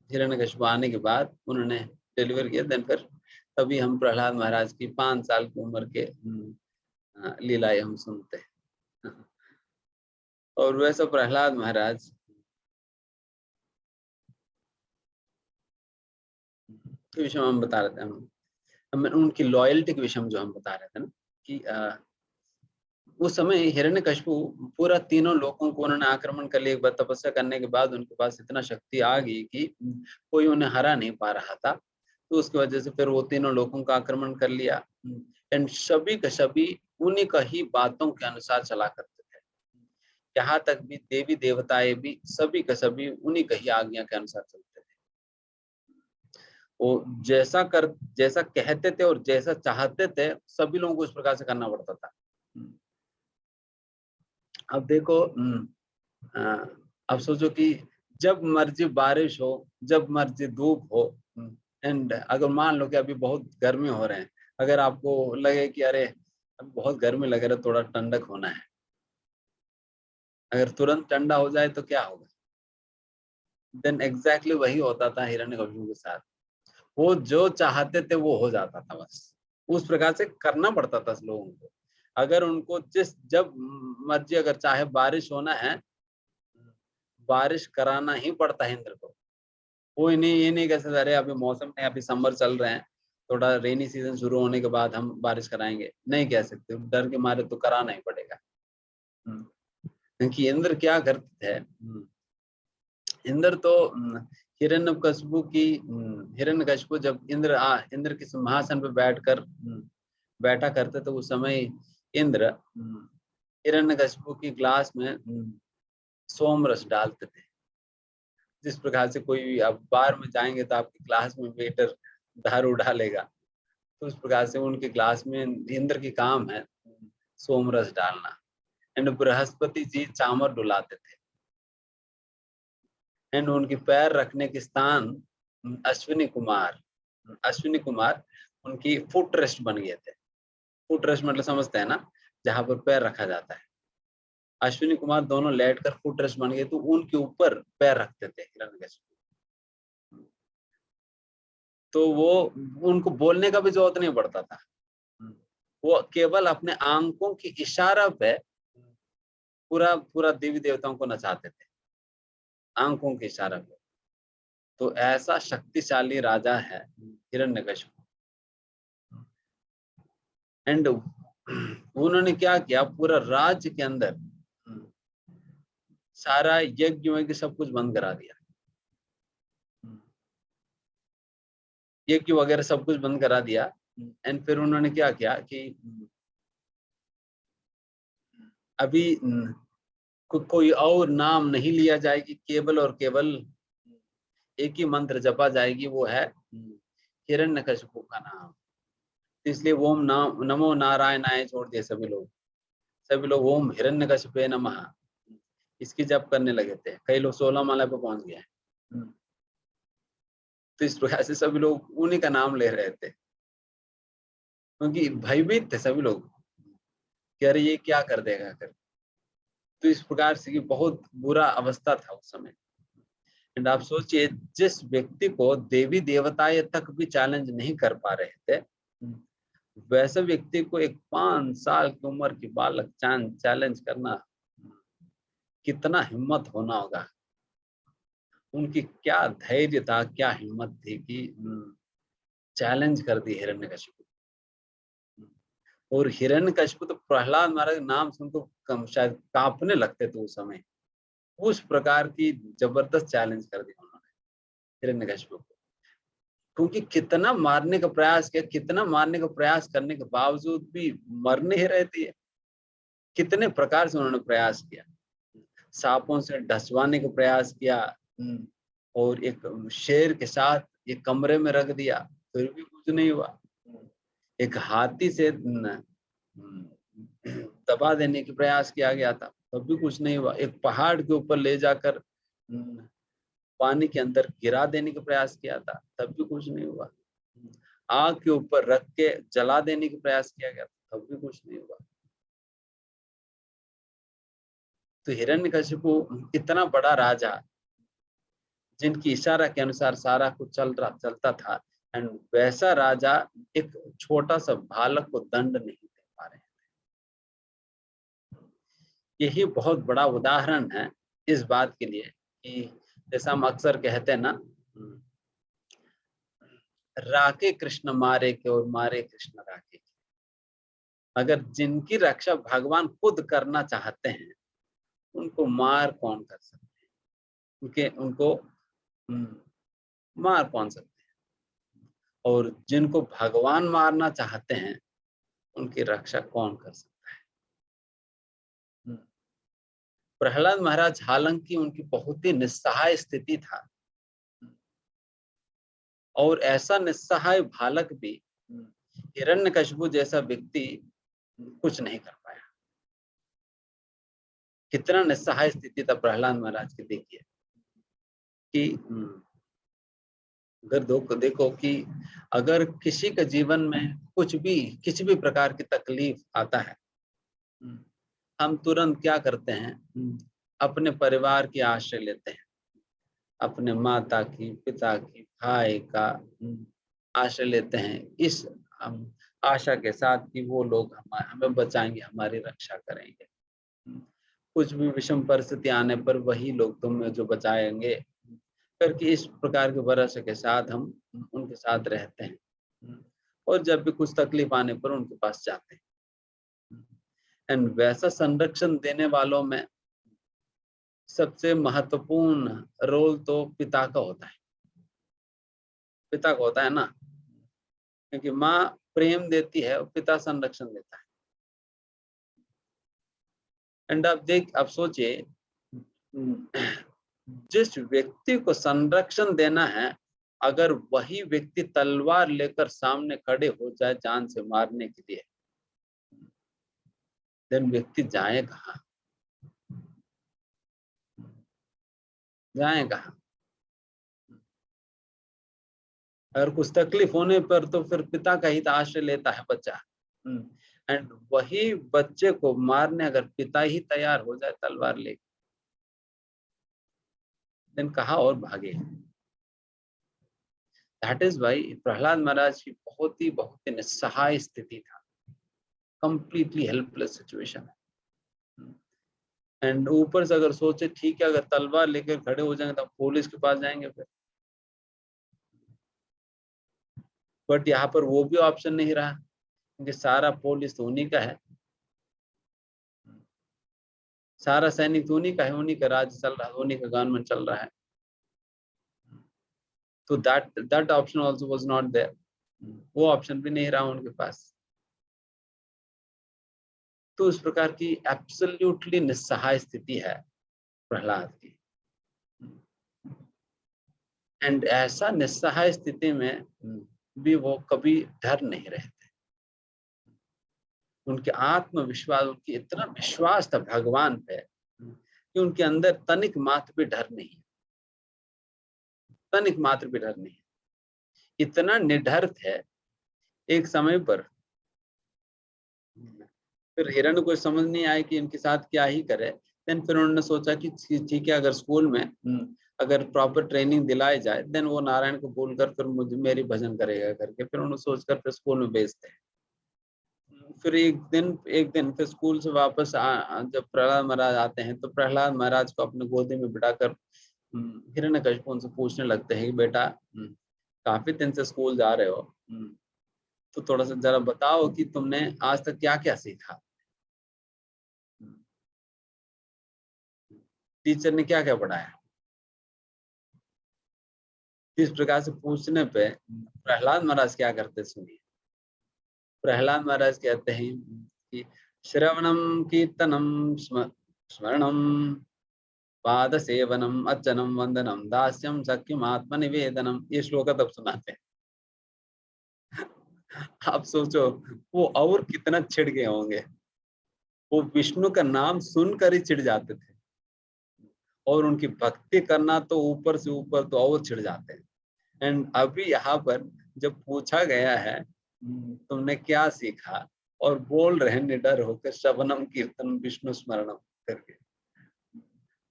हिरण्यकशिपु आने के बाद उन्होंने डिलीवर किया। देन फिर तभी हम प्रहलाद महाराज की 5 साल की उम्र के लीलाएं हम सुनते हैं। और वैसा प्रहलाद महाराज के विषय में हम बता रहे थे, हम उनकी लॉयल्टी के विषय में जो हम बता रहे थे ना कि उस समय हिरण्यकशिपु पूरा तीनों लोगों को उन्होंने आक्रमण कर लिया। एक बार तपस्या करने के बाद उनके पास इतना शक्ति आ गई कि कोई उन्हें हरा नहीं पा रहा था। तो उसकी वजह से फिर वो तीनों लोगों का आक्रमण कर लिया। एंड सभी का सभी उन्हीं का ही बातों के अनुसार चला करते थे। यहाँ तक भी देवी देवताएं भी सभी का सभी उन्हीं का ही आज्ञा के अनुसार चलते थे। वो जैसा कहते थे और जैसा चाहते थे सभी लोगों को उस प्रकार से करना पड़ता था। अब देखो, अब सोचो कि जब मर्जी बारिश हो, जब मर्जी धूप हो, एंड अगर मान लो कि अभी बहुत गर्मी हो रहे हैं, अगर आपको लगे कि अरे अब बहुत गर्मी लग रहा है, थोड़ा ठंडक होना है, अगर तुरंत ठंडा हो जाए तो क्या होगा? देन एग्जैक्टली वही होता था हिरण्यकशिपु के साथ। वो जो चाहते थे वो हो जाता था, बस उस प्रकार से करना पड़ता था लोगों को। अगर उनको जब मर्जी, अगर चाहे बारिश होना है, बारिश कराना ही पड़ता है इंद्र को। कोई नहीं, ये नहीं कह सकता अरे अभी मौसम नहीं, अभी समर चल रहे हैं, थोड़ा रेनी सीजन शुरू होने के बाद हम बारिश कराएंगे, नहीं कह सकते। डर के मारे तो कराना ही पड़ेगा। क्योंकि इंद्र क्या करते थे, इंद्र तो हिरण्यकशिपु जब इंद्र के सिंहासन पे बैठा करते तो उस समय इंद्र हिरण्यकशिपु की ग्लास में सोम रस डालते थे। जिस प्रकार से कोई आप बार में जाएंगे तो आपकी ग्लास में वेटर दारू डालेगा, तो उस प्रकार से उनके ग्लास में इंद्र की काम है सोम रस डालना। एंड बृहस्पति जी चामर डुलाते थे। एंड उनके पैर रखने के स्थान अश्विनी कुमार उनकी फुट रेस्ट बन गए थे। फुट रेस्ट मतलब समझते हैं ना, जहां पर पैर रखा जाता है। अश्विनी कुमार दोनों लेटकर फुट रेस्ट बन गए, तो उनके ऊपर पैर रखते थे हिरण्यकशिपु। तो वो उनको बोलने का भी जरूरत नहीं पड़ता था, वो केवल अपने आंखों की इशारा पे पूरा देवी देवताओं को नचाते थे, आंखों के इशारा पे। तो ऐसा शक्तिशाली राजा है हिरण्यकशिपु। एंड उन्होंने क्या किया, पूरा राज्य के अंदर सारा यज्ञ सब कुछ बंद करा दिया। यज्ञ वगैरह सब कुछ बंद करा दिया। एंड फिर उन्होंने क्या किया कि अभी कोई और नाम नहीं लिया जाएगी, केवल और केवल एक ही मंत्र जपा जाएगी, वो है हिरण्यकशिपु का नाम। इसलिए ओम नमो नारायणाय छोड़ दिए सभी लोग ओम हिरण्यकशिपे नमः इसकी जप करने लगे थे। कई लोग 16 माला पे पहुंच गए। तो इस प्रकार से सभी लोग उन्हीं का नाम ले रहे थे, क्योंकि भयभीत थे सभी लोग कि अरे ये क्या कर देगा कर। तो इस प्रकार से बहुत बुरा अवस्था था उस समय। एंड आप सोचिए, जिस व्यक्ति को देवी देवताएं तक भी चैलेंज नहीं कर पा रहे थे, वैसे व्यक्ति को एक 5 साल की उम्र की बालक चैलेंज करना, कितना हिम्मत होना होगा। उनकी क्या धैर्य था, क्या हिम्मत थी कि चैलेंज कर दी हिरण्यकशिपु। और हिरण्यकशिपु तो प्रहलाद महाराज नाम सुन तो शायद कांपने लगते थे उस समय। उस प्रकार की जबरदस्त चैलेंज कर दी उन्होंने हिरण्यकशिपु को। क्योंकि कितना मारने का प्रयास करने के बावजूद भी मर नहीं रहे थे। कितने प्रकार से उन्होंने प्रयास किया, सांपों से ढसवाने का प्रयास किया, और एक शेर के साथ एक कमरे में रख दिया, फिर भी कुछ नहीं हुआ। एक हाथी से दबा देने की प्रयास किया गया था, तब भी कुछ नहीं हुआ। एक पहाड़ के ऊपर ले जाकर पानी के अंदर गिरा देने का प्रयास किया था, तब भी कुछ नहीं हुआ। आग के ऊपर रख के जला देने का प्रयास किया गया था, तब भी कुछ नहीं हुआ। तो हिरण्यकशिपु इतना बड़ा राजा जिनकी इशारा के अनुसार सारा कुछ चलता था, एंड वैसा राजा एक छोटा सा बालक को दंड नहीं दे पा रहे थे। यही बहुत बड़ा उदाहरण है इस बात के लिए कि जैसा हम अक्सर कहते हैं ना, राके कृष्ण मारे के और मारे कृष्ण राके के। अगर जिनकी रक्षा भगवान खुद करना चाहते हैं उनको मार कौन कर सकते हैं, उनको मार कौन सकते हैं, और जिनको भगवान मारना चाहते हैं उनकी रक्षा कौन कर सकता है। प्रहलाद महाराज हालांकि उनकी बहुत ही निस्सहाय स्थिति था, और ऐसा निस्सहाय बालक भी हिरण्यकशिपु जैसा व्यक्ति कुछ नहीं कर पाया। कितना निस्सहाय स्थिति था प्रहलाद महाराज की। देखिए कि अगर देखो कि अगर किसी के जीवन में कुछ भी किसी भी प्रकार की तकलीफ आता है, हम तुरंत क्या करते हैं, अपने परिवार की आश्रय लेते हैं, अपने माता की, पिता की, भाई का आश्रय लेते हैं, इस आशा के साथ कि वो लोग हमें बचाएंगे, हमारी रक्षा करेंगे। कुछ भी विषम परिस्थिति आने पर वही लोग तुम्हें जो बचाएंगे करके इस प्रकार के भरोसे के साथ हम उनके साथ रहते हैं, और जब भी कुछ तकलीफ आने पर उनके पास जाते हैं। एंड वैसा संरक्षण देने वालों में सबसे महत्वपूर्ण रोल तो पिता का होता है। पिता का होता है ना, क्योंकि माँ प्रेम देती है और पिता संरक्षण देता है। एंड आप सोचिए, जिस व्यक्ति को संरक्षण देना है, अगर वही व्यक्ति तलवार लेकर सामने खड़े हो जाए जान से मारने के लिए, देन व्यक्ति जाए कहाँ, जाए कहाँ। अगर कुछ तकलीफ होने पर तो फिर पिता का ही आश्रय लेता है बच्चा, एंड वही बच्चे को मारने अगर पिता ही तैयार हो जाए तलवार लेकर, देन कहाँ और भागे। That is why Prahlad Maharaj की बहुत ही निस्सहाय स्थिति था, कंप्लीटली हेल्पलेस सिचुएशन है। एंड ऊपर से अगर सोचे ठीक है, अगर तलवार लेकर खड़े हो जाएंगे तो पुलिस के पास जाएंगे फिर, बट यहाँ पर वो भी ऑप्शन नहीं रहा, क्योंकि सारा पुलिस तो उन्हीं का है, सारा सैनिक तो उन्हीं का है, उन्हीं का राज्य चल रहा है, उन्हीं का गवर्नमेंट चल रहा है। तो that option also was not there, वो ऑप्शन भी नहीं रहा उनके पास। तो इस प्रकार की एब्सोल्युटली निस्सहाय स्थिति है प्रहलाद की। एंड ऐसा निस्सहाय स्थिति में भी वो कभी डर नहीं रहे थे। उनके आत्मविश्वास, उनकी इतना विश्वास था भगवान पे कि उनके अंदर तनिक मात्र भी डर नहीं, तनिक मात्र भी डर नहीं। इतना निडर थे, एक समय पर फिर हिरण को समझ नहीं आया कि इनके साथ क्या ही करे। देन फिर उन्होंने सोचा कि ठीक है, अगर स्कूल में अगर प्रॉपर ट्रेनिंग दिलाई जाए, देन वो नारायण को बोलकर फिर मेरी भजन करेगा करके फिर उन्होंने सोचकर फिर स्कूल में भेजते हैं। फिर एक दिन फिर स्कूल से वापस जब प्रहलाद महाराज आते हैं तो प्रहलाद महाराज को अपने गोदी में बिठाकर हिरण्यकशिपु उनसे पूछने लगते हैं कि बेटा काफी दिन से स्कूल जा रहे हो, तो थोड़ा सा जरा बताओ कि तुमने आज तक क्या क्या सीखा, टीचर ने क्या क्या पढ़ाया। इस प्रकार से पूछने पे प्रहलाद महाराज क्या करते सुनिए। प्रहलाद महाराज कहते हैं कि श्रवणम कीर्तनम स्मरणम पाद सेवनम अर्चनम वंदनम दास्यम सख्यम आत्मनिवेदनम, ये श्लोक तब सुनाते हैं। आप सोचो वो और कितना छिड़ गए होंगे, वो विष्णु का नाम सुनकर ही चिढ़ जाते थे, और उनकी भक्ति करना तो ऊपर से ऊपर तो और छिड़ जाते हैं। एंड अभी यहाँ पर जब पूछा गया है तुमने क्या सीखा, और बोल रहे निडर होकर श्रवणम कीर्तन विष्णु स्मरणम करके,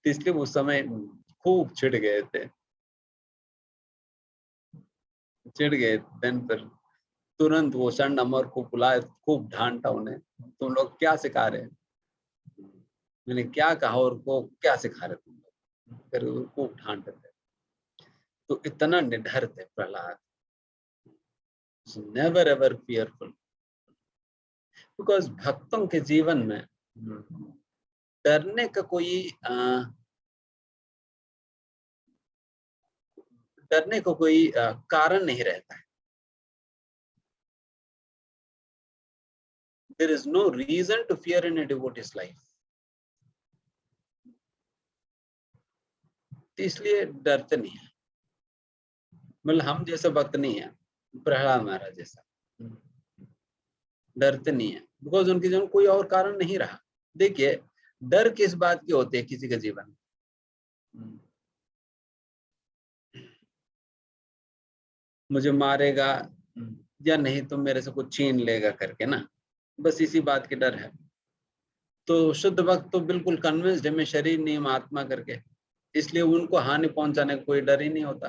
तो इसलिए उस समय खूब चिढ़ गए थे, देन फिर तुरंत वो सन अमर को बुलाए, खूब डांटा उन्हें, तुम लोग क्या सिखा रहे हैं, मैंने क्या कहा और को क्या सिखा रहे तुम लोग, फिर वो खूब डांटते थे। तो इतना निडर थे Prahlad, never ever fearful, because भक्तों के जीवन में डरने का कोई कारण नहीं रहता है। There is no reason to fear in a devotee's life. इसलिए डरते नहीं है, मतलब हम जैसे भक्त नहीं है, प्रहलाद महाराज जैसा डरते नहीं है, बिकॉज उनके जीवन कोई और कारण नहीं रहा। देखिए डर किस बात की होती है किसी के जीवन में, मुझे मारेगा या नहीं तो मेरे से कुछ छीन लेगा करके ना, बस इसी बात की डर है। तो शुद्ध भक्त तो बिल्कुल कन्विंस्ड है मैं शरीर नहीं हूं आत्मा करके, इसलिए उनको हानि पहुंचाने का कोई डर ही नहीं होता।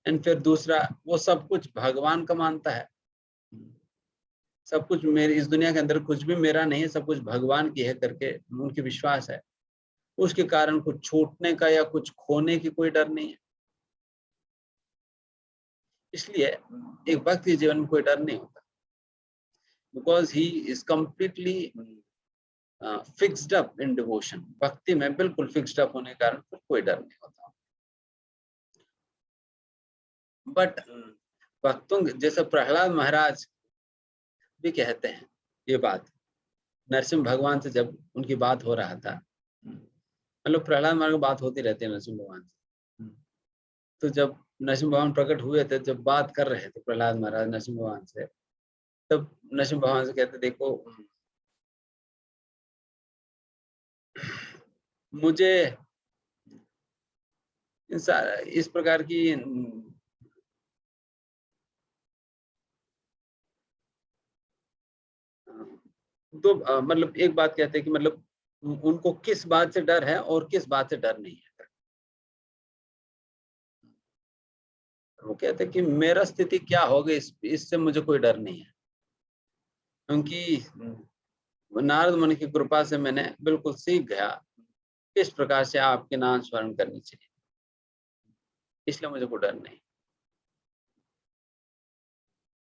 एंड फिर दूसरा, वो सब कुछ भगवान का मानता है, सब कुछ मेरी इस दुनिया के अंदर कुछ भी मेरा नहीं है, सब कुछ भगवान की है करके उनकी विश्वास है, उसके कारण कुछ छूटने का या कुछ खोने की कोई डर नहीं है। इसलिए एक भक्त के जीवन में कोई डर नहीं होता, because he is completely fixed up in devotion. भक्ति में बिल्कुल फिक्स्ड अप होने के कारण फिर कोई डर नहीं होता। बट भक्तों जैसे प्रहलाद महाराज भी कहते हैं ये बात, नरसिंह भगवान से जब उनकी बात हो रहा था, मतलब प्रहलाद महाराज की बात होती रहती है नरसिंह भगवान से, तो जब नरसिंह भगवान प्रकट हुए थे, जब बात कर रहे थे प्रहलाद महाराज नरसिंह भगवान से, तब नरसिंह भगवान से कहते देखो मुझे इस प्रकार की तो मतलब एक बात कहते हैं कि मतलब उनको किस बात से डर है और किस बात से डर नहीं है। वो कहते हैं कि मेरा स्थिति क्या होगी इससे मुझे कोई डर नहीं है, क्योंकि नारद मुनि की कृपा से मैंने बिल्कुल सीख गया किस प्रकार से आपके नाम स्मरण करनी चाहिए, इसलिए मुझे कोई डर नहीं।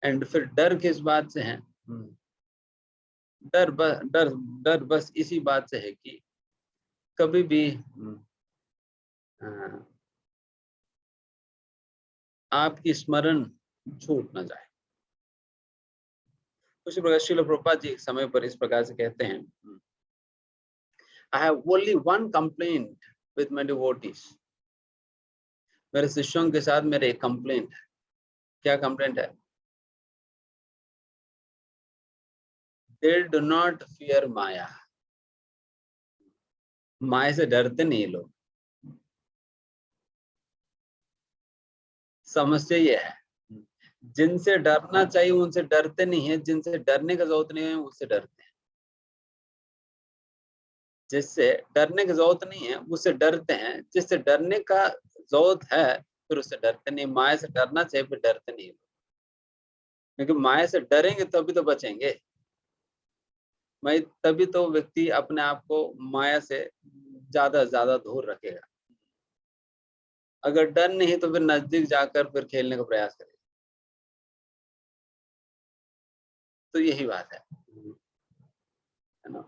एंड फिर डर किस बात से है, डर बस इसी बात से है कि कभी भी आपकी स्मरण छूट ना जाए। उसी प्रकार श्रील प्रभुपाद जी एक समय पर इस प्रकार से कहते हैं, I have only one complaint with my devotees. मेरे शिष्यों के साथ मेरे एक कंप्लेंट है। क्या कंप्लेंट है? They do not fear माया। माया से डरते नहीं लोग। समस्या ये है, जिनसे डरना चाहिए उनसे डरते नहीं है, जिनसे डरने का जरूरत नहीं है उससे डरते हैं। जिससे डरने की जरूरत नहीं है उससे डरते हैं, जिससे डरने का जरूरत है फिर उससे डरते नहीं। माया से डरना चाहिए फिर डरते नहीं, क्योंकि माया से डरेंगे तभी तो बचेंगे। मैं तभी तो व्यक्ति अपने आप को माया से ज्यादा से ज्यादा दूर रखेगा। अगर डर नहीं तो फिर नजदीक जाकर फिर खेलने का प्रयास करेगा। तो यही बात है ना,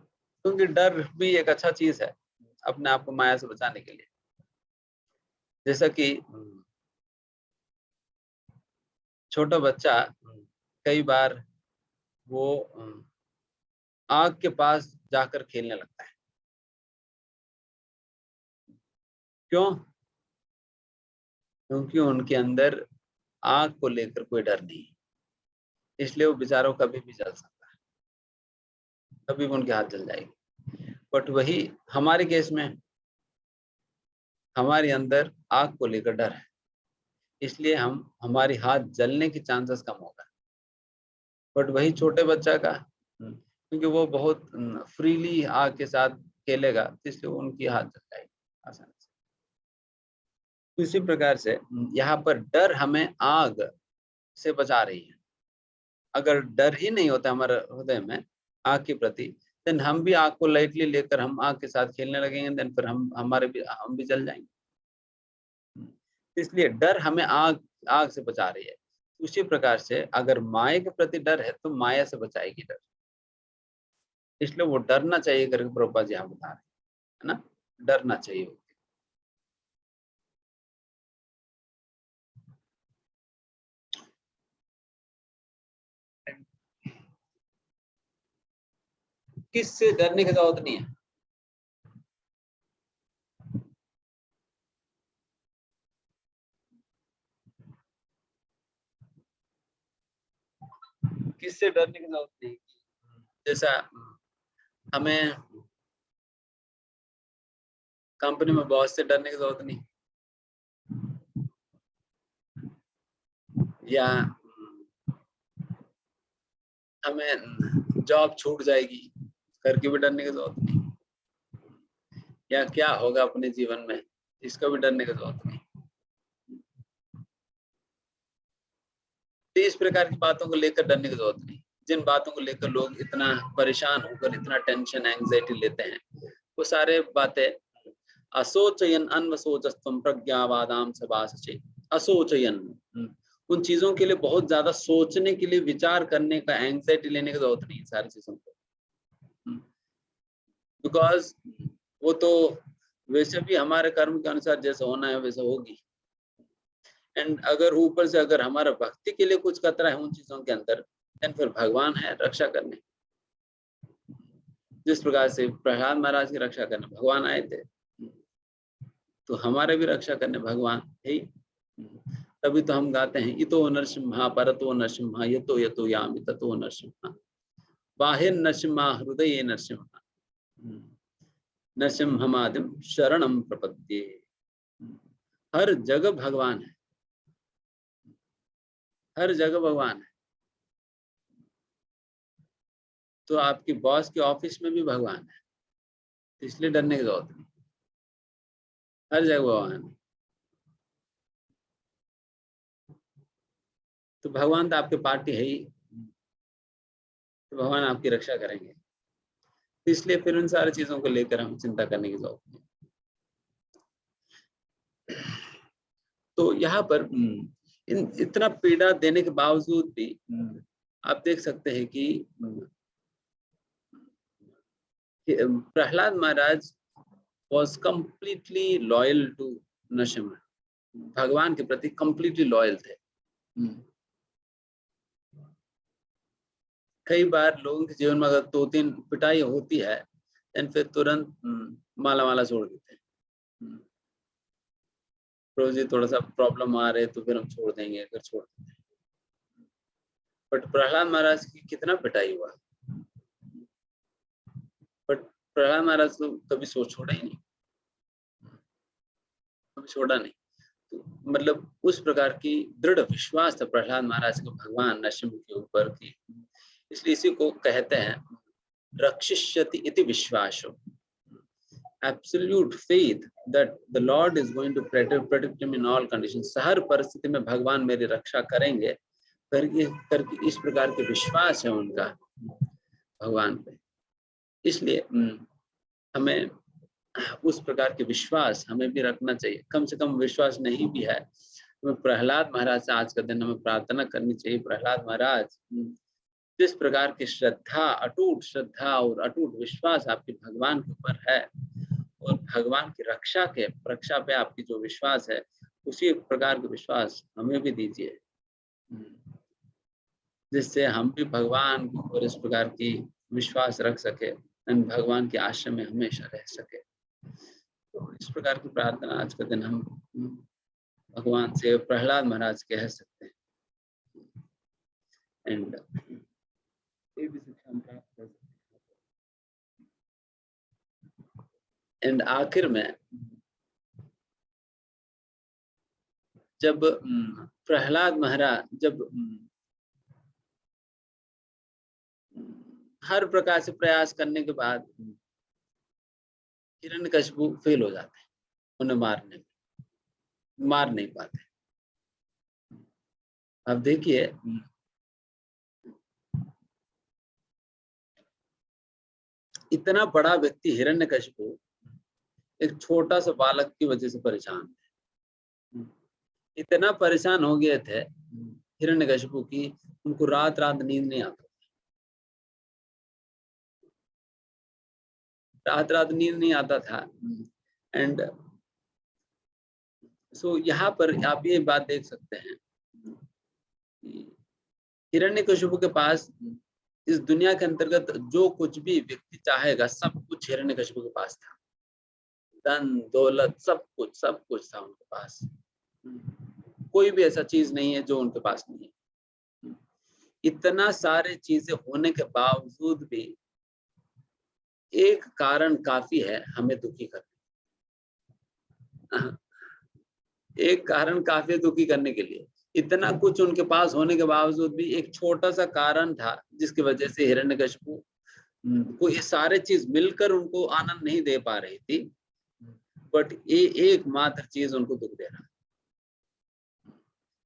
क्योंकि डर भी एक अच्छा चीज है अपने आप को माया से बचाने के लिए। जैसा कि छोटा बच्चा कई बार वो आग के पास जाकर खेलने लगता है। क्यों? क्योंकि उनके अंदर आग को लेकर कोई डर नहीं, इसलिए वो बेचारों कभी भी जल सकता है, कभी भी उनके हाथ जल जाएगी। बट वही हमारे केस में हमारे अंदर आग को लेकर डर है, इसलिए हमारी हाथ जलने की चांसेस कम होगा। बट वही छोटे बच्चा का क्योंकि वो बहुत फ्रीली आग के साथ खेलेगा, इसलिए उनकी हाथ जल जाएगी आसानी से। इसी प्रकार से यहाँ पर डर हमें आग से बचा रही है। अगर डर ही नहीं होता हमारे हृदय में आग के प्रति, देन हम भी आग को लाइटली लेकर हम आग के साथ खेलने लगेंगे, देन फिर हम भी जल जाएंगे। इसलिए डर हमें आग से बचा रही है। उसी प्रकार से अगर माया के प्रति डर है तो माया से बचाएगी डर, इसलिए वो डरना चाहिए करके प्रभुपाद जी यहाँ बता रहे हैं, है ना, डरना चाहिए। किससे डरने की जरूरत नहीं है। किससे डरने की जरूरत नहीं। जैसा हमें कंपनी में बॉस से डरने की जरूरत नहीं, या हमें जॉब छूट जाएगी करके भी डरने की जरूरत नहीं, या क्या होगा अपने जीवन में इसका भी डरने की जरूरत नहीं। तो इस प्रकार की बातों को लेकर डरने की जरूरत नहीं। जिन बातों को लेकर लोग इतना परेशान होकर इतना टेंशन एंग्जाइटी लेते हैं, वो सारे बातें असोचयन अन्वसोचस्तम प्रज्ञावादाम सभासचे। असोचयन, उन चीजों के लिए बहुत ज्यादा सोचने के लिए, विचार करने का, एंग्जाइटी लेने की जरूरत नहीं सारी चीजों को, बिकॉज वो तो वैसे भी हमारे कर्म के अनुसार जैसा होना है वैसा होगी। एंड अगर ऊपर से अगर हमारा भक्ति के लिए कुछ खतरा है उन चीजों के अंदर, देन फिर भगवान है रक्षा करने। जिस प्रकार से प्रहलाद महाराज की रक्षा करने भगवान आए थे, तो हमारे भी रक्षा करने भगवान है। तभी तो हम गाते हैं इतो नरसिम्हा परतो नरसिम्हा यतो यामि ततो नरसिम्हा बाहिर नरसिम्हा हृदय नरसिम्हा नरसिम्हमादिम शरणम प्रपद्ये। हर जगह भगवान है, हर जगह भगवान है। तो आपकी बॉस के ऑफिस में भी भगवान है, इसलिए डरने की जरूरत नहीं, हर जगह भगवान है। तो भगवान तो आपके पार्टी है ही, तो भगवान आपकी रक्षा करेंगे। तो इसलिए फिर उन सारी चीजों को लेकर हम चिंता करने की जरूरत नहीं। तो यहाँ पर इतना पीड़ा देने के बावजूद भी आप देख सकते हैं कि प्रहलाद महाराज was completely loyal to Narasimha, भगवान के प्रति completely loyal थे। कई बार लोगों के जीवन में अगर 2-3 पिटाई होती है, फिर तुरंत माला माला छोड़ देते हैं। रोजी थोड़ा सा प्रॉब्लम आ रहे तो फिर हम छोड़ देंगे, अगर छोड़ देते हैं। बट प्रहलाद महाराज की कितना पिटाई हुआ, बट प्रहलाद महाराज तो कभी सोच छोड़ा ही नहीं, कभी छोड़ा नहीं। तो मतलब उस प्रकार की दृढ़ विश्वास था प्रहलाद महाराज को भगवान नरसिम्हा के ऊपर की, इसलिए इसी को कहते हैं रक्षिष्यति इति विश्वासो, absolute faith that the Lord is going to protect him in all conditions। हर परिस्थिति में भगवान मेरी रक्षा करेंगे करके इस प्रकार के विश्वास है उनका भगवान पे। इसलिए हमें उस प्रकार के विश्वास हमें भी रखना चाहिए। कम से कम विश्वास नहीं भी है, हमें प्रहलाद महाराज से आज का दिन हमें प्रार्थना करनी चाहिए। प्रहलाद महाराज जिस प्रकार की श्रद्धा, अटूट श्रद्धा और अटूट विश्वास आपके भगवान के ऊपर है, और भगवान की रक्षा पे आपकी जो विश्वास है, उसी प्रकार का विश्वास हमें भी दीजिए, जिससे हम भी भगवान के ऊपर इस प्रकार की विश्वास रख सके और भगवान के आश्रय में हमेशा रह सके। तो इस प्रकार की प्रार्थना आज का दिन हम भगवान से प्रहलाद महाराज कह सकते हैं, एंड ये भी शिक्षा हम प्राप्त कर सकते हैं। एंड आखिर में जब प्रहलाद महाराज, जब हर प्रकार से प्रयास करने के बाद हिरण्यकशिपु फेल हो जाते हैं, उन्हें मार नहीं पाते। अब देखिए इतना बड़ा व्यक्ति हिरण्यकशिपु एक छोटा सा बालक की वजह से परेशान है। इतना परेशान हो गए थे हिरण्यकशिपु की उनको रात रात नींद नहीं आता, रात रात नींद नहीं आता था। एंड सो यहाँ पर आप ये बात देख सकते हैं, हिरण्यकशिपु के पास इस दुनिया के अंतर्गत जो कुछ भी व्यक्ति चाहेगा सब कुछ हिरण्यकशिपु के पास था। धन दौलत सब कुछ था उनके पास। कोई भी ऐसा चीज नहीं है जो उनके पास नहीं है। इतना सारे चीजें होने के बावजूद भी एक कारण काफी है हमें दुखी करने, एक कारण काफी दुखी करने के लिए। इतना कुछ उनके पास होने के बावजूद भी एक छोटा सा कारण था जिसकी वजह से हिरण्यकशिपु को ये सारे चीज मिलकर उनको आनंद नहीं दे पा रही थी, बट ये एकमात्र चीज उनको दुख दे रहा है।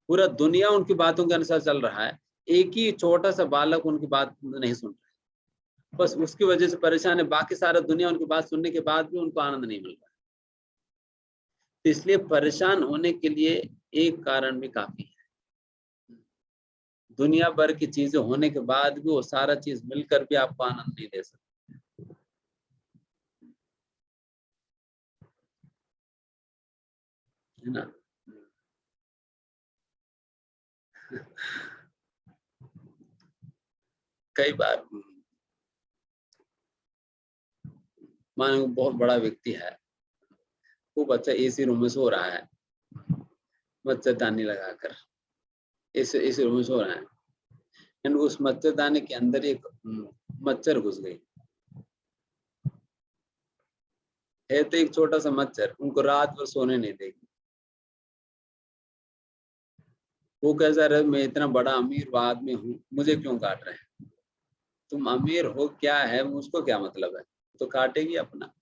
पूरा दुनिया उनकी बातों के अनुसार चल रहा है, एक ही छोटा सा बालक उनकी बात नहीं सुन रहा है, बस उसकी वजह से परेशान है। बाकी सारा दुनिया उनकी बात सुनने के बाद भी उनको आनंद नहीं मिल रहा है। इसलिए परेशान होने के लिए एक कारण भी काफी है। दुनिया भर की चीजें होने के बाद भी वो सारा चीज मिलकर भी आपको आनंद नहीं दे सकते, है ना। कई बार मानो बहुत बड़ा व्यक्ति है, वो बच्चा एसी रूम में सो रहा है, मच्छरदानी लगाकर एसी रूम में सो रहा है, एंड उस मच्छरदानी के अंदर एक मच्छर घुस गई है। तो एक छोटा सा मच्छर उनको रात भर सोने नहीं देगी। वो कैसा रहे, मैं इतना बड़ा अमीर आदमी हूँ, मुझे क्यों काट रहे हैं? तुम अमीर हो क्या है, मुझको क्या मतलब है, तो काटेगी अपना।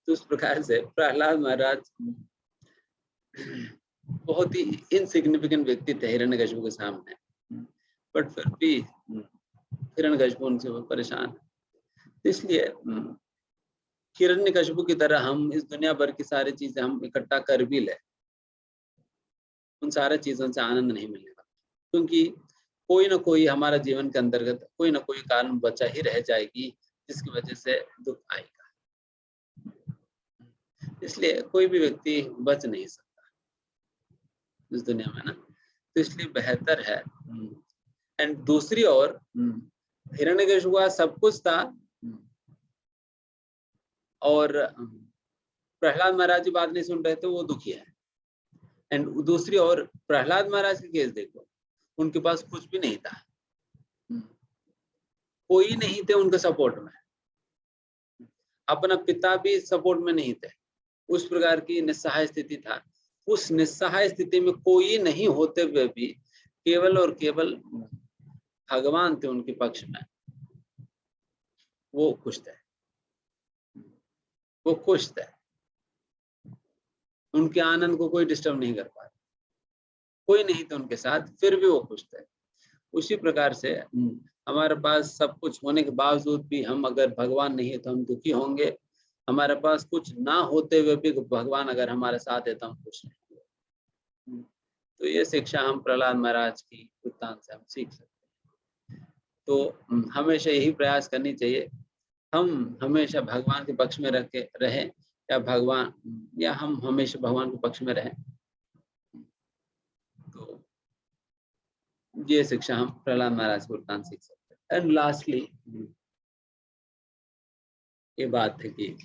तो उस प्रकार से प्रहलाद महाराज बहुत ही इनसिग्निफिकेंट व्यक्ति थे हिरण्यकशिपु के सामने, बट फिर भी हिरण्यकशिपु उनसे परेशान। इसलिए हिरण्यकशिपु की तरह हम इस दुनिया भर की सारी चीजें हम इकट्ठा कर भी ले, उन सारे चीजों से आनंद नहीं मिलेगा, क्योंकि कोई ना कोई हमारा जीवन के अंतर्गत कोई ना कोई कारण बचा ही रह जाएगी जिसकी वजह से दुख आएगा। इसलिए कोई भी व्यक्ति बच नहीं सकता इस दुनिया में ना, तो इसलिए बेहतर है। एंड दूसरी ओर हिरण्यकशिपु का सब कुछ था और प्रहलाद महाराज की बात नहीं सुन रहे थे, वो दुखी है। एंड दूसरी ओर प्रहलाद महाराज की केस देखो, उनके पास कुछ भी नहीं था, कोई नहीं थे उनके सपोर्ट में, अपना पिता भी सपोर्ट में नहीं थे, उस प्रकार की निस्सहाय स्थिति था। उस निस्सहाय स्थिति में कोई नहीं होते हुए भी केवल और केवल भगवान थे उनके पक्ष में, वो खुश थे, वो खुश थे। उनके आनंद को कोई डिस्टर्ब नहीं कर पा रहा, कोई नहीं था उनके साथ, फिर भी वो खुश थे। उसी प्रकार से हमारे पास सब कुछ होने के बावजूद भी हम अगर भगवान नहीं है तो हम दुखी होंगे, हमारे पास कुछ ना होते हुए भी भगवान अगर हमारे साथ है तो हम खुश रहेंगे। तो ये शिक्षा हम प्रहलाद महाराज की वृत्तांत से हम सीख सकते हैं। तो हमेशा यही प्रयास करनी चाहिए, हम हमेशा भगवान के पक्ष में रहें या हम हमेशा भगवान के पक्ष में रहें। तो ये शिक्षा हम प्रहलाद महाराज के वृत्तांत सीख सकते हैं। एंड लास्टली ये बात है कि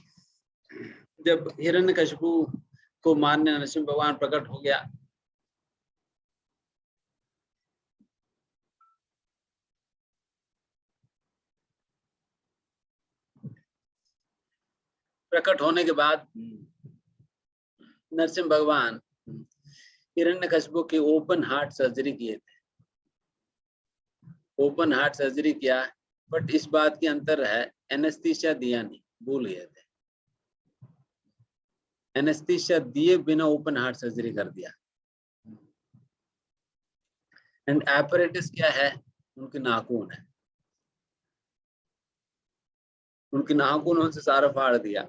जब हिरण्यकशिपु को मारने नरसिंह भगवान प्रकट हो गया, प्रकट होने के बाद नरसिंह भगवान हिरण्यकशिपु की ओपन हार्ट सर्जरी किए थे। ओपन हार्ट सर्जरी किया, बट इस बात की अंतर है एनेस्थीसिया दिया नहीं, भूल गए थे। एनेस्थीसिया दिए बिना ओपन हार्ट सर्जरी कर दिया। एंड एपरेटिस क्या है? उनके नाखून है, उनके नाखूनों से सारा फाड़ दिया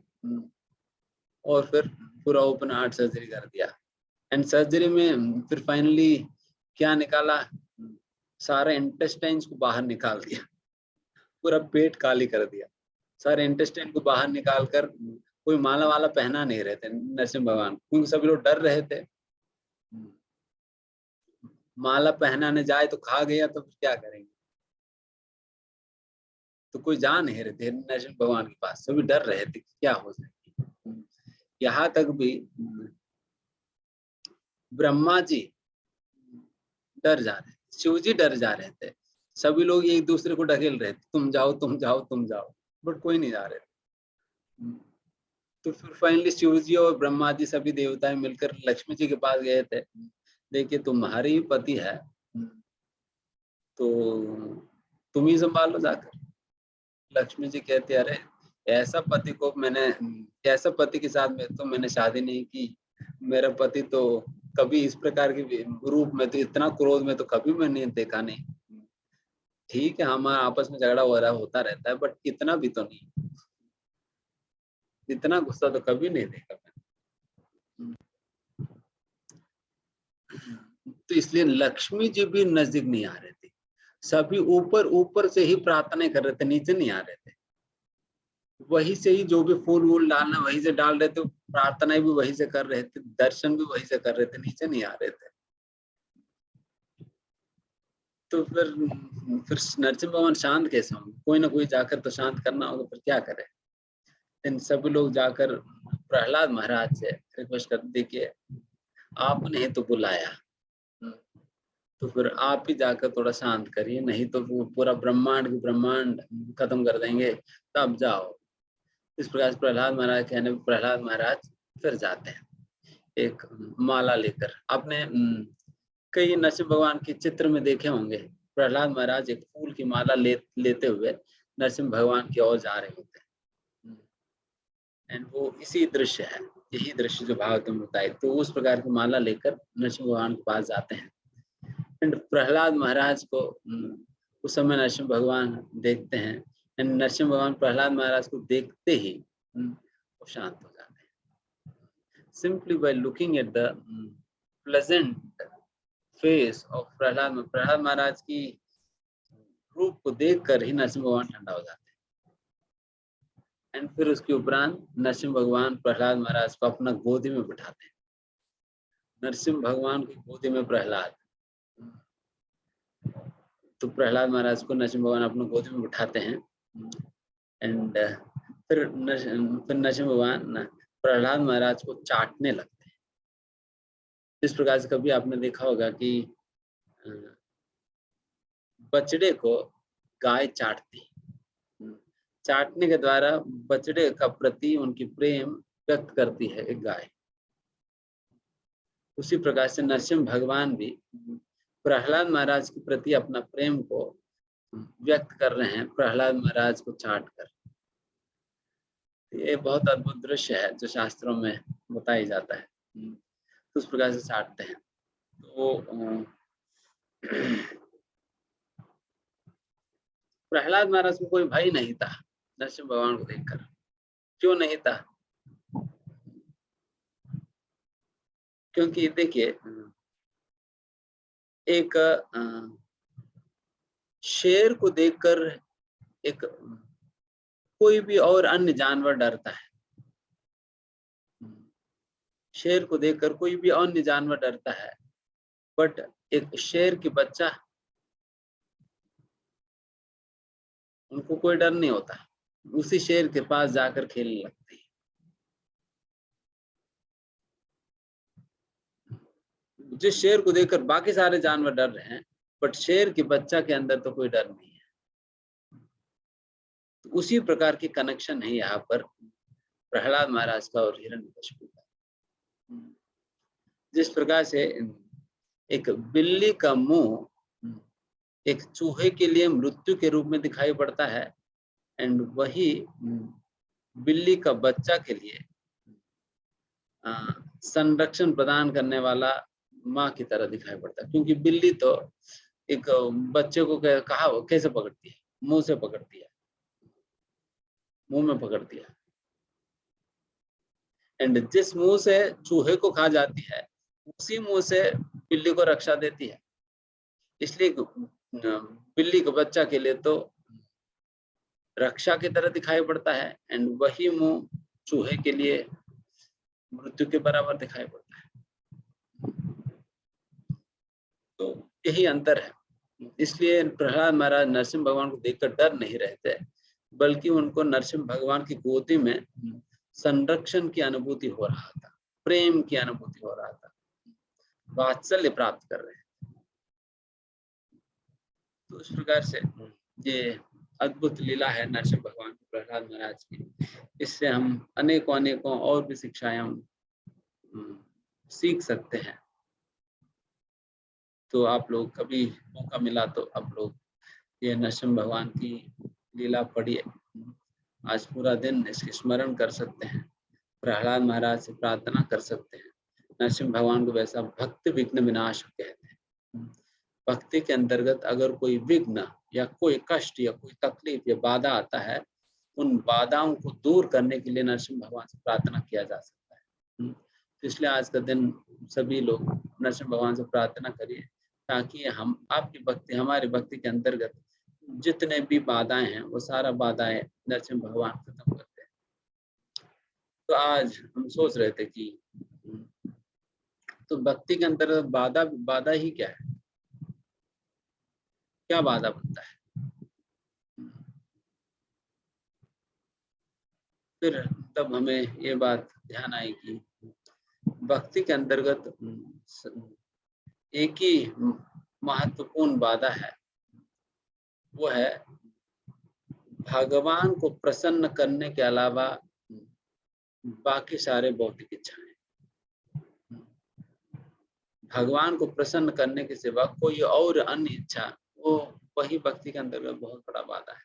और फिर पूरा ओपन हार्ट सर्जरी कर दिया। एंड सर्जरी में फिर फाइनली क्या निकाला? सारे इंटेस्टाइन्स को बाहर निकाल दिया, पूरा पेट खाली कर दिया। सारे इंटेस्टाइन को बाहर निकाल कर कोई माला वाला पहना नहीं रहे थे नरसिंह भगवान, क्योंकि सभी लोग डर रहे थे माला पहनाने जाए तो खा गया तो फिर क्या करेंगे, तो कोई जा नहीं रहे थे नरसिंह भगवान के पास, सभी डर रहे थे कि क्या हो जाए। यहाँ तक भी ब्रह्मा जी डर जा रहे थे, शिव जी डर जा रहे थे, सभी लोग एक दूसरे को ढकेल रहे थे, तुम जाओ तुम जाओ तुम जाओ, बट कोई नहीं जा रहे थे। तो फिर फाइनली शिव जी और ब्रह्मा जी सभी देवताएं मिलकर लक्ष्मी जी के पास गए थे, देखिए तुम्हारी ही पति है तो तुम ही संभालो जाकर। लक्ष्मी जी कहते अरे ऐसा पति को मैंने, ऐसा पति के साथ में तो मैंने शादी नहीं की, मेरा पति तो कभी इस प्रकार के रूप में तो इतना क्रोध में तो कभी मैंने देखा नहीं। ठीक है हमारा आपस में झगड़ा वगैरह होता रहता है, बट इतना भी तो नहीं, इतना गुस्सा तो कभी नहीं देखा मैंने। तो इसलिए लक्ष्मी जी भी नजदीक नहीं आ रहे थे, सभी ऊपर ऊपर से ही प्रार्थना कर रहे थे, नीचे नहीं आ रहे थे। वहीं से ही जो भी फूल वूल डालना वहीं से डाल रहे थे, प्रार्थना भी वहीं से कर रहे थे, दर्शन भी वहीं से कर रहे थे, नीचे नहीं आ रहे थे। तो फिर नरसिंह भगवान शांत कैसे होंगे? कोई ना कोई जाकर तो शांत करना होगा, फिर क्या करें। इन सब लोग जाकर प्रहलाद महाराज से रिक्वेस्ट कर, देखिए आपने तो बुलाया तो फिर आप ही जाकर थोड़ा शांत करिए, नहीं तो वो पूरा ब्रह्मांड खत्म कर देंगे, तब जाओ। इस प्रकार से प्रहलाद महाराज कहने, प्रहलाद महाराज फिर जाते हैं एक माला लेकर। आपने कई नरसिंह भगवान के चित्र में देखे होंगे, प्रहलाद महाराज एक फूल की माला लेते हुए नरसिंह भगवान की ओर जा रहे होते हैं। एंड वो इसी दृश्य है, यही दृश्य जो भागवत में बताए, तो उस प्रकार की माला लेकर नरसिंह भगवान के पास जाते हैं। एंड प्रहलाद महाराज को उस समय नरसिंह भगवान देखते हैं, एंड नरसिंह भगवान प्रहलाद महाराज को देखते ही वो शांत हो जाते हैं। Simply by looking at the pleasant face of Prahlad Maharaj की रूप को देखकर ही नरसिंह भगवान ठंडा हो जाते हैं। एंड फिर उसके उपरांत नरसिंह भगवान प्रहलाद महाराज को अपना गोदी में बिठाते हैं। नरसिंह भगवान की गोदी में प्रहलाद, तो प्रहलाद महाराज को नरसिंह भगवान अपने गोदी में उठाते हैं। एंड फिर नरसिंह भगवान प्रहलाद महाराज को चाटने लगते हैं। इस प्रकार से कभी आपने देखा होगा कि बछड़े को गाय चाटती, चाटने के द्वारा बछड़े का प्रति उनकी प्रेम व्यक्त करती है एक गाय। उसी प्रकार से नरसिंह भगवान भी प्रहलाद महाराज के प्रति अपना प्रेम को व्यक्त कर रहे हैं प्रहलाद महाराज को चाट कर। ये बहुत अद्भुत दृश्य है जो शास्त्रों में बताया जाता है, तो उस प्रकार से चाटते हैं। तो प्रहलाद महाराज को कोई भय नहीं था नरसिंह भगवान को देखकर। क्यों नहीं था? क्योंकि देखिए एक शेर को देखकर एक कोई भी और अन्य जानवर डरता है, शेर को देखकर कोई भी अन्य जानवर डरता है, बट एक शेर की बच्चा, उनको कोई डर नहीं होता, उसी शेर के पास जाकर खेलने लगते हैं। जिस शेर को देखकर बाकी सारे जानवर डर रहे हैं, बट शेर के बच्चा के अंदर तो कोई डर नहीं है। तो उसी प्रकार की कनेक्शन है यहाँ पर प्रहलाद महाराज का और हिरण्यकशिपु का। जिस प्रकार से एक बिल्ली का मुंह एक चूहे के लिए मृत्यु के रूप में दिखाई पड़ता है, एंड वही बिल्ली का बच्चा के लिए संरक्षण प्रदान करने वाला माँ की तरह दिखाई पड़ता है। क्योंकि बिल्ली तो एक बच्चे को कहा कैसे पकड़ती है, मुंह से पकड़ती है, मुंह में पकड़ती है, एंड जिस मुंह से चूहे को खा जाती है उसी मुंह से बिल्ली को रक्षा देती है। इसलिए बिल्ली के बच्चा के लिए तो रक्षा की तरह दिखाई पड़ता है, एंड वही मुंह चूहे के लिए मृत्यु के बराबर दिखाई पड़ता है। तो यही अंतर है। इसलिए प्रहलाद महाराज नरसिंह भगवान को देखकर डर नहीं रहते, बल्कि उनको नरसिंह भगवान की गोदी में संरक्षण की अनुभूति हो रहा था, प्रेम की अनुभूति हो रहा था, वात्सल्य प्राप्त कर रहे हैं। तो इस प्रकार से ये अद्भुत लीला है नरसिंह भगवान की, प्रहलाद महाराज की। इससे हम अनेकों अनेकों और भी शिक्षाएं हम सीख सकते हैं। तो आप लोग कभी मौका मिला तो आप लोग ये नरसिंह भगवान की लीला पढ़िए। आज पूरा दिन इसके स्मरण कर सकते हैं, प्रहलाद महाराज से प्रार्थना कर सकते हैं। नरसिंह भगवान को वैसा भक्ति विघ्न विनाश कहते हैं। भक्ति के अंतर्गत अगर कोई विघ्न या कोई कष्ट या कोई तकलीफ या बाधा आता है, उन बाधाओं को दूर करने के लिए नरसिंह भगवान से प्रार्थना किया जा सकता है। तो इसलिए आज का दिन सभी लोग नरसिंह भगवान से प्रार्थना करिए, ताकि हम आपकी भक्ति, हमारी भक्ति के अंतर्गत जितने भी बाधाएं हैं वो सारा बाधाएं नरसिंह भगवान खत्म करते हैं। तो आज हम सोच रहे थे कि तो भक्ति के अंतर्गत बाधा ही क्या है, क्या बाधा बनता है। फिर तब हमें ये बात ध्यान आई कि भक्ति के अंतर्गत एक ही महत्वपूर्ण बाधा है, वो है भगवान को प्रसन्न करने के अलावा बाकी सारे भौतिक इच्छाएं। भगवान को प्रसन्न करने के सिवा कोई और अन्य इच्छा, वो वही भक्ति के अंतर्गत बहुत बड़ा बाधा है।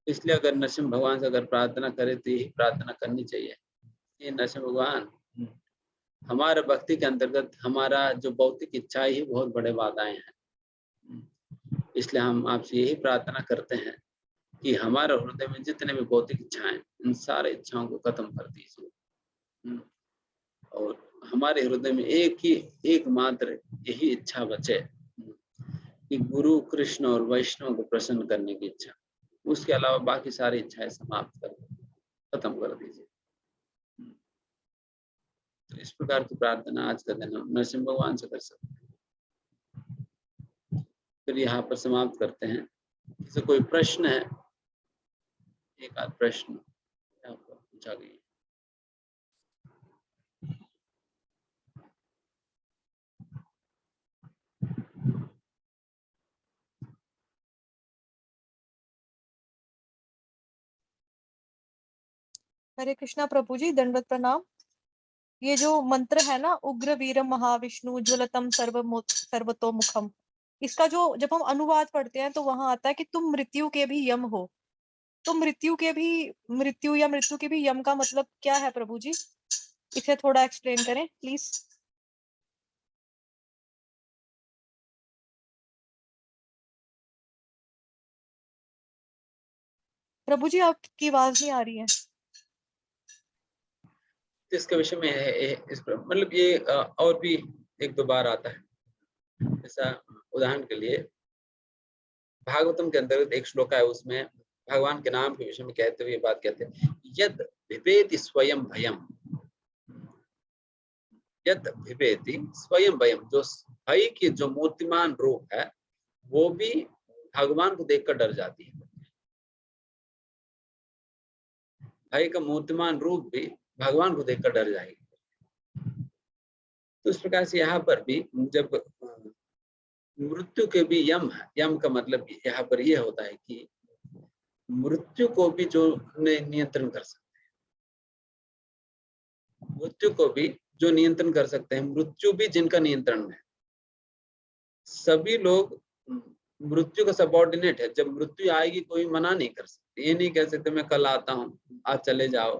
इसलिए अगर नरसिंह भगवान से अगर प्रार्थना करे तो यही प्रार्थना करनी चाहिए कि नरसिंह भगवान, हमारे भक्ति के अंतर्गत हमारा जो भौतिक इच्छाएं ही बहुत बड़े बाधाएं हैं। इसलिए हम आपसे यही प्रार्थना करते हैं कि हमारे हृदय में जितने भी भौतिक इच्छाएं, इन सारे इच्छाओं को खत्म कर दीजिए, और हमारे हृदय में एकमात्र यही इच्छा बचे कि गुरु, कृष्ण और वैष्णव को प्रसन्न करने की इच्छा। उसके अलावा बाकी सारी इच्छाएं समाप्त कर, खत्म कर दीजिए। तो इस प्रकार की प्रार्थना आज का दिन हम नरसिंह भगवान से कर सकते हैं। फिर यहाँ पर समाप्त करते हैं। किसी कोई प्रश्न है? एक आध प्रश्न यहाँ पर पूछा गया। हरे कृष्णा प्रभु जी, दंडवत प्रणाम। ये जो मंत्र है ना, उग्र वीरम महाविष्णु ज्वलतम सर्वतोमुखम, इसका जो जब हम अनुवाद पढ़ते हैं तो वहां आता है कि तुम मृत्यु के भी यम हो। तो मृत्यु या मृत्यु के भी यम का मतलब क्या है प्रभु जी? इसे थोड़ा एक्सप्लेन करें प्लीज। प्रभु जी आपकी आवाज नहीं आ रही है। इसके विषय में मतलब ये और भी एक दो बार आता है। जैसा उदाहरण के लिए भागवतम के अंतर्गत एक श्लोक है, उसमें भगवान के नाम के विषय में कहते हुए बात कहते हैं, यद विभेति स्वयं भयम, यद विभेति स्वयं भयम, जो भय की जो मूर्तिमान रूप है वो भी भगवान को देखकर डर जाती है। भय का मूर्तिमान रूप भी भगवान को देखकर डर जाएगी। तो इस प्रकार से यहाँ पर भी जब मृत्यु के भी यम है, यम का मतलब यहाँ पर यह होता है कि मृत्यु को भी जो नियंत्रण कर सकते हैं, मृत्यु को भी जो नियंत्रण कर सकते हैं, मृत्यु भी जिनका नियंत्रण में है। सभी लोग मृत्यु का सबऑर्डिनेट है। जब मृत्यु आएगी कोई मना नहीं कर सकते, ये नहीं कह सकते मैं कल आता हूँ, आज चले जाओ,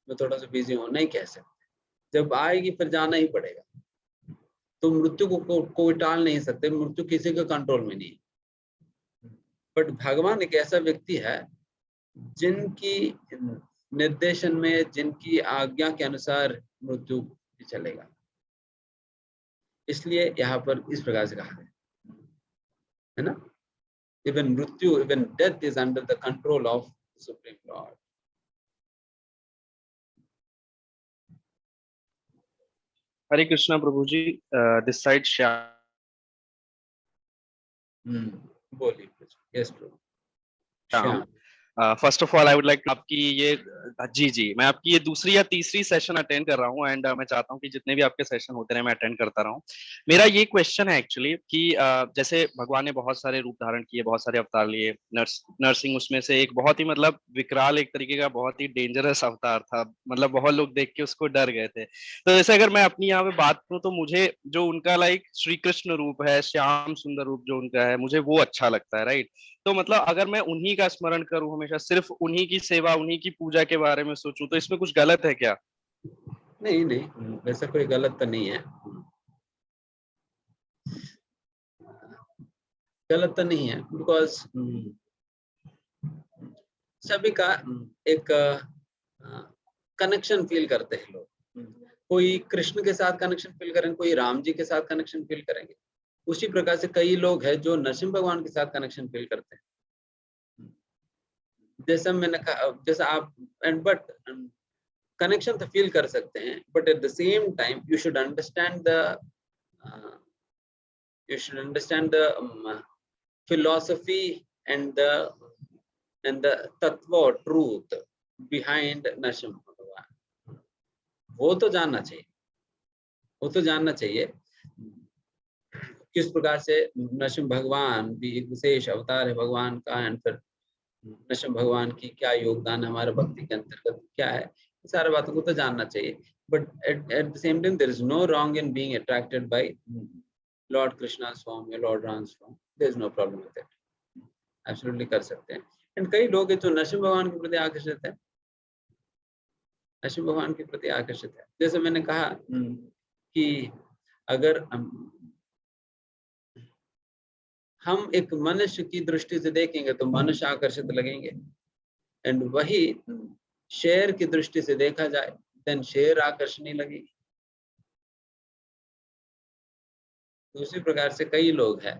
मैं थोड़ा सा बिजी हूँ, नहीं कह सकते। जब आएगी फिर जाना ही पड़ेगा। तो मृत्यु को कोई टाल नहीं सकते, मृत्यु किसी के कंट्रोल में नहीं है। बट भगवान एक ऐसा व्यक्ति है जिनकी निर्देशन में, जिनकी आज्ञा के अनुसार मृत्यु चलेगा। इसलिए यहाँ पर इस प्रकार से कहा है ना, इवन मृत्यु, even death is under the control of supreme lord. Hare Krishna Prabhu ji, this side Shyam. बोलिए। Yes Prabhu. Shyam, first of all I would like आपकी ये जी मैं आपकी ये दूसरी या तीसरी सेशन अटेंड कर रहा हूँ एंड मैं चाहता हूँ कि जितने भी आपके सेशन होते रहे मैं अटेंड करता रहूँ। मेरा ये क्वेश्चन है एक्चुअली कि जैसे भगवान ने बहुत सारे रूप धारण किए, बहुत सारे अवतार लिए, नरसिंह उसमें से एक बहुत ही मतलब विकराल, एक तरीके का बहुत ही डेंजरस अवतार था, मतलब बहुत लोग देख के उसको डर गए थे। तो जैसे अगर मैं अपनी यहाँ पे बात करूँ तो मुझे जो उनका लाइक श्री कृष्ण रूप है, श्याम सुंदर रूप जो उनका है, मुझे वो अच्छा लगता है, राइट। तो मतलब अगर मैं उन्हीं का स्मरण करूं हमेशा, सिर्फ उन्हीं की सेवा, उन्हीं की पूजा के बारे में सोचूं, तो इसमें कुछ गलत है क्या? नहीं नहीं, वैसा कोई गलत तो नहीं है, गलत तो नहीं है। बिकॉज सभी का एक कनेक्शन फील करते हैं लोग। कोई कृष्ण के साथ कनेक्शन फील करेंगे, कोई राम जी के साथ कनेक्शन फील करेंगे। उसी प्रकार से कई लोग हैं जो नरसिंह भगवान के साथ कनेक्शन फील करते हैं। जैसा मैंने कहा, जैसा आप एंड बट कनेक्शन तो फील कर सकते हैं, but at the same time you should understand the philosophy and the tattva truth behind Narasimha भगवान। वो तो जानना चाहिए, वो तो जानना चाहिए किस प्रकार से नरसिंह भगवान भी एक विशेष अवतार है भगवान का, एंड फिर नरसिंह भगवान की क्या योगदान हमारे भक्ति के अंतर्गत क्या है, सारी बातों को तो जानना चाहिए। But at the same time there is no wrong in being attracted by Lord Krishna's form या Lord Ram's form. There is no problem with it. Absolutely कर सकते हैं। एंड कई लोग हैं जो नरसिंह भगवान के प्रति आकर्षित है, नरसिंह भगवान के प्रति आकर्षित है। जैसे मैंने कहा कि अगर हम एक मनुष्य की दृष्टि से देखेंगे तो मनुष्य आकर्षित लगेंगे, एंड वही शेर की दृष्टि से देखा जाए देन शेर आकर्षणीय लगेगी। दूसरी प्रकार से कई लोग हैं,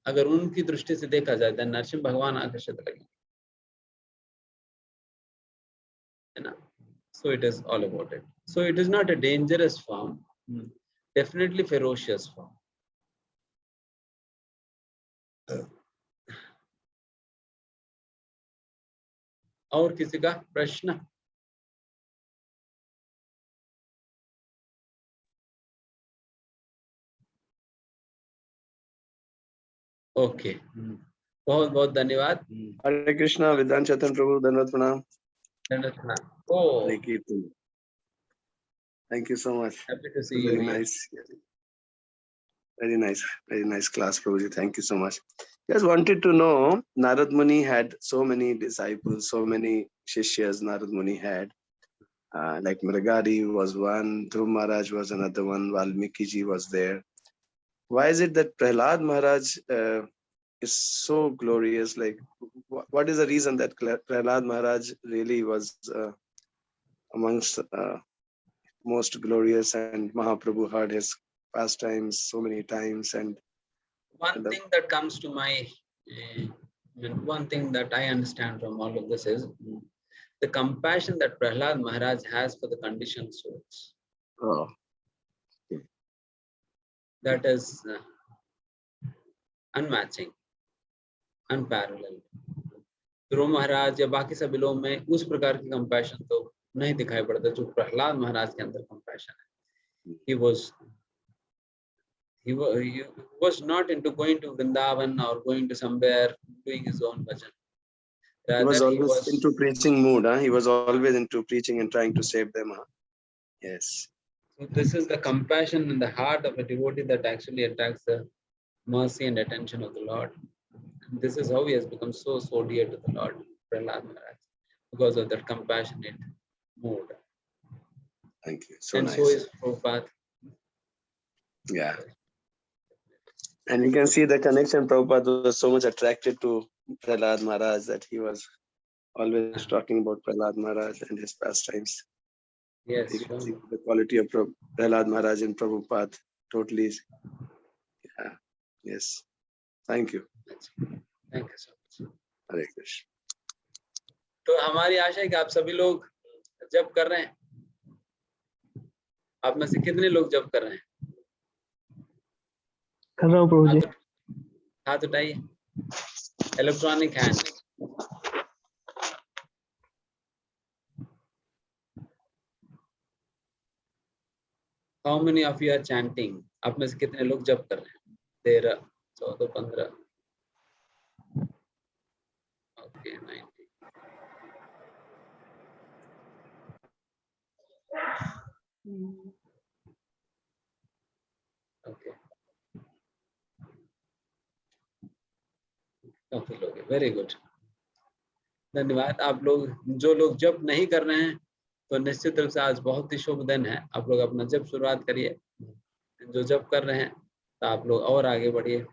अगर उनकी दृष्टि से देखा जाए देन नरसिंह भगवान आकर्षित लगेंगे, है ना। So it is all about it. So it is not a dangerous form, definitely ferocious form. और किसी का प्रश्न? ओके, बहुत बहुत धन्यवाद। हरे कृष्णा। वेदांत चेतन प्रभु, धन्यवाद, प्रणाम। Oh, thank you so much. happy to see you Very here. nice. Very nice class, Prabhuji. Thank you so much. Just wanted to know, Narad Muni had so many disciples, so many shishyas Narad Muni had. Like Mragadi was one, Dhruv Maharaj was another one, Valmiki ji was there. Why is it that Prahlad Maharaj is so glorious? Like, what is the reason that Prahlad Maharaj really was amongst most glorious, and Mahaprabhu heard his pastimes so many times? And one thing that comes to my one thing that I understand from all of this is the compassion that Prahlad Maharaj has for the conditioned souls. oh, That is unmatching, unparalleled. ध्रुव महाराज या बाकी सभी लोगों में उस प्रकार की compassion तो नहीं दिखाई पड़ता जो प्रहलाद महाराज के अंदर कंपैशन है। He was not into going to Vrindavan or going to somewhere doing his own bhajan. he was always into preaching mood. He was always into preaching and trying to save them. Yes. So this is the compassion in the heart of a devotee that actually attracts the mercy and attention of the Lord. And this is how he has become so dear to the Lord, Prahlad Maharaj, because of that compassionate mood. Thank you. So And nice. so is Prabhupada. Yeah. And you can see the connection. Prabhupada was so much attracted to Prahlad Maharaj that he was always talking about Prahlad Maharaj and his pastimes. Yes, You can see sure. the quality of Prahlad Maharaj and Prabhupada totally. Yeah. Yes. Thank you. Thank you so much. Hare Krishna. तो हमारी आशा है कि आप सभी लोग जप कर रहे हैं। आप में से कितने लोग जप कर रहे हैं? कर रहा हूँ प्रभु जी। हाथ उठाइए। Electronic hand. How many of you are chanting? आप में से कितने लोग जप कर रहे हैं? 13, 14, 15. Okay, 90. Okay. काफी लोग हैं। वेरी गुड, धन्यवाद। आप लोग जो लोग जप नहीं कर रहे हैं तो निश्चित रूप से आज बहुत ही शुभ दिन है। आप लोग अपना जप शुरुआत करिए। जो जप कर रहे हैं तो आप लोग और आगे बढ़िए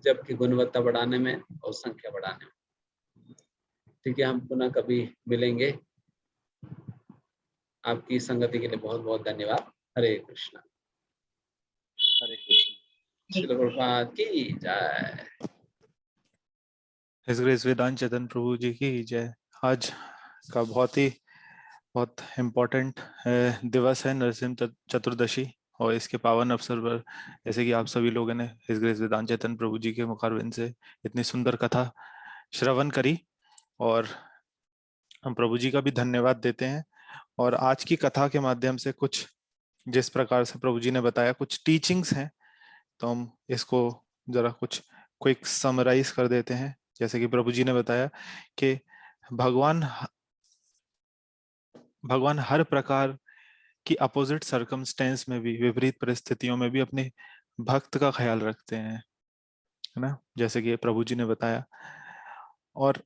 जप की गुणवत्ता बढ़ाने में और संख्या बढ़ाने में। ठीक है, हम पुनः कभी मिलेंगे। आपकी संगति के लिए बहुत बहुत धन्यवाद। हरे कृष्णा। हरे कृष्ण। श्रील प्रभुपाद की जय। हिज ग्रेस वेदांत चेतन प्रभु जी की जय। आज का बहुत इम्पोर्टेंट दिवस है नरसिंह चतुर्दशी, और इसके पावन अवसर पर जैसे कि आप सभी लोगों ने हिज ग्रेस वेदांत चेतन प्रभु जी के मुखारविंद से इतनी सुंदर कथा श्रवण करी, और हम प्रभु जी का भी धन्यवाद देते हैं। और आज की कथा के माध्यम से कुछ जिस प्रकार से प्रभु जी ने बताया कुछ टीचिंग्स हैं, तो हम इसको जरा कुछ क्विक समराइज कर देते हैं। जैसे कि प्रभु जी ने बताया कि भगवान हर प्रकार की अपोजिट सर्कमस्टेंस में भी, विपरीत परिस्थितियों में भी अपने भक्त का ख्याल रखते हैं, है ना, जैसे कि प्रभु जी ने बताया। और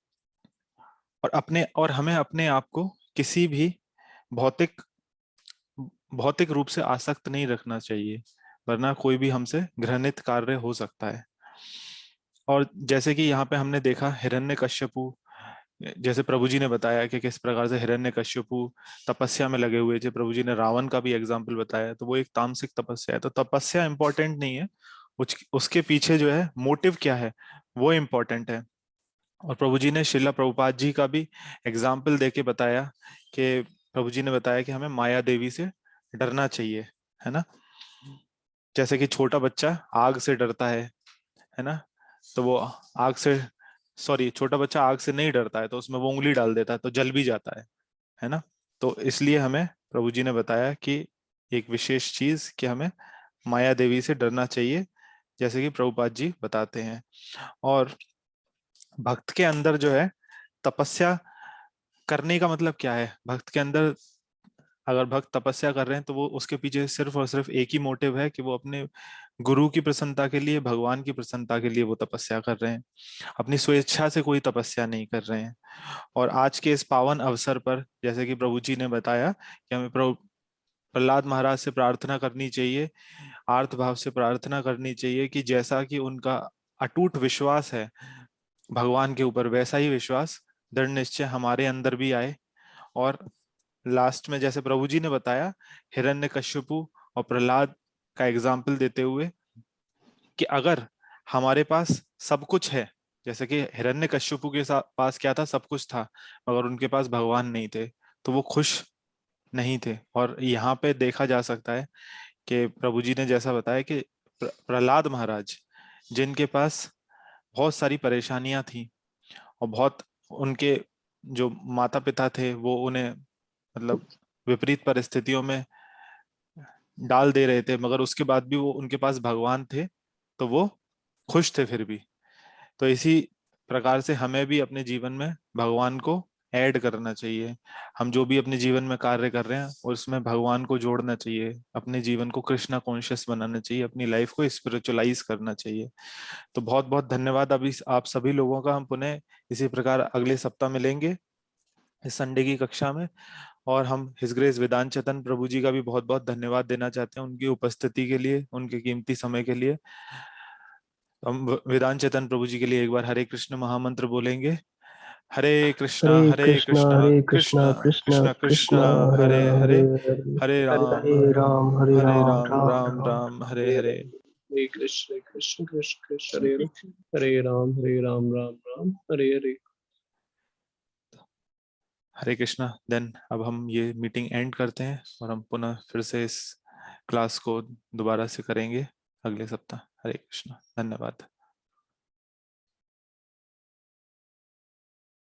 हमें अपने आप को किसी भी भौतिक रूप से आसक्त नहीं रखना चाहिए, वरना कोई भी हमसे घृणित कार्य हो सकता है। और जैसे कि यहाँ पे हमने देखा हिरण्यकश्यपु, जैसे प्रभु जी ने बताया कि किस प्रकार से हिरण्यकश्यपु तपस्या में लगे हुए थे। प्रभु जी ने रावण का भी एग्जाम्पल बताया, तो वो एक तामसिक तपस्या है। तो तपस्या इंपॉर्टेंट नहीं है, उसके पीछे जो है मोटिव क्या है वो इम्पोर्टेंट है। और प्रभु जी ने श्रीला प्रभुपाद जी का भी एग्जाम्पल देके बताया कि प्रभु जी ने बताया कि हमें माया देवी से डरना चाहिए, है ना। जैसे कि छोटा बच्चा आग से डरता है ना, तो वो छोटा बच्चा आग से नहीं डरता है, तो उसमें वो उंगली डाल देता है तो जल भी जाता है ना। तो इसलिए हमें प्रभु जी ने बताया कि एक विशेष चीज कि हमें माया देवी से डरना चाहिए, जैसे कि प्रभुपाद जी बताते हैं। और भक्त के अंदर जो है तपस्या करने का मतलब क्या है, भक्त के अंदर अगर भक्त तपस्या कर रहे हैं तो वो उसके पीछे सिर्फ और सिर्फ एक ही मोटिव है कि वो अपने गुरु की प्रसन्नता के लिए, भगवान की प्रसन्नता के लिए वो तपस्या कर रहे हैं, अपनी स्वेच्छा से कोई तपस्या नहीं कर रहे हैं। और आज के इस पावन अवसर पर जैसे कि प्रभु जी ने बताया कि हमें प्रहलाद महाराज से प्रार्थना करनी चाहिए, आर्त भाव से प्रार्थना करनी चाहिए कि जैसा कि उनका अटूट विश्वास है भगवान के ऊपर, वैसा ही विश्वास दृढ़ निश्चय हमारे अंदर भी आए। और लास्ट में जैसे प्रभु जी ने बताया हिरण्यकश्यपु और प्रहलाद का एग्जाम्पल देते हुए कि अगर हमारे पास सब कुछ है, जैसे कि हिरण्यकश्यपु के पास क्या था, सब कुछ था, मगर उनके पास भगवान नहीं थे, तो वो खुश नहीं थे। और यहाँ पे देखा जा सकता है कि प्रभु जी ने जैसा बताया कि प्रहलाद महाराज जिनके पास बहुत सारी परेशानियां थी और बहुत उनके जो माता पिता थे वो उन्हें मतलब विपरीत परिस्थितियों में डाल दे रहे थे, मगर उसके बाद भी वो उनके पास भगवान थे तो वो खुश थे फिर भी। तो इसी प्रकार से हमें भी अपने जीवन में भगवान को ऐड करना चाहिए। हम जो भी अपने जीवन में कार्य कर रहे हैं उसमें भगवान को जोड़ना चाहिए, अपने जीवन को कृष्णा कॉन्शियस बनाना चाहिए, अपनी लाइफ को स्पिरिचुअलाइज करना चाहिए। तो बहुत बहुत धन्यवाद अभी आप सभी लोगों का। हम पुनः इसी प्रकार अगले सप्ताह मिलेंगे इस संडे की कक्षा में। और हम हिज ग्रेस वेदांत चेतन प्रभु जी का भी बहुत बहुत धन्यवाद देना चाहते हैं उनकी उपस्थिति के लिए, उनके कीमती समय के लिए। हम वेदांत चेतन प्रभु जी के लिए एक बार हरे कृष्ण महामंत्र बोलेंगे। हरे कृष्णा कृष्णा कृष्णा कृष्णा कृष्णा हरे हरे, हरे राम हरे राम राम राम हरे हरे। हरे कृष्ण कृष्ण कृष्ण कृष्ण हरे राम राम राम हरे हरे। हरे कृष्णा। देन अब हम ये मीटिंग एंड करते हैं और हम पुनः फिर से इस क्लास को दोबारा से करेंगे अगले सप्ताह। हरे कृष्णा, धन्यवाद।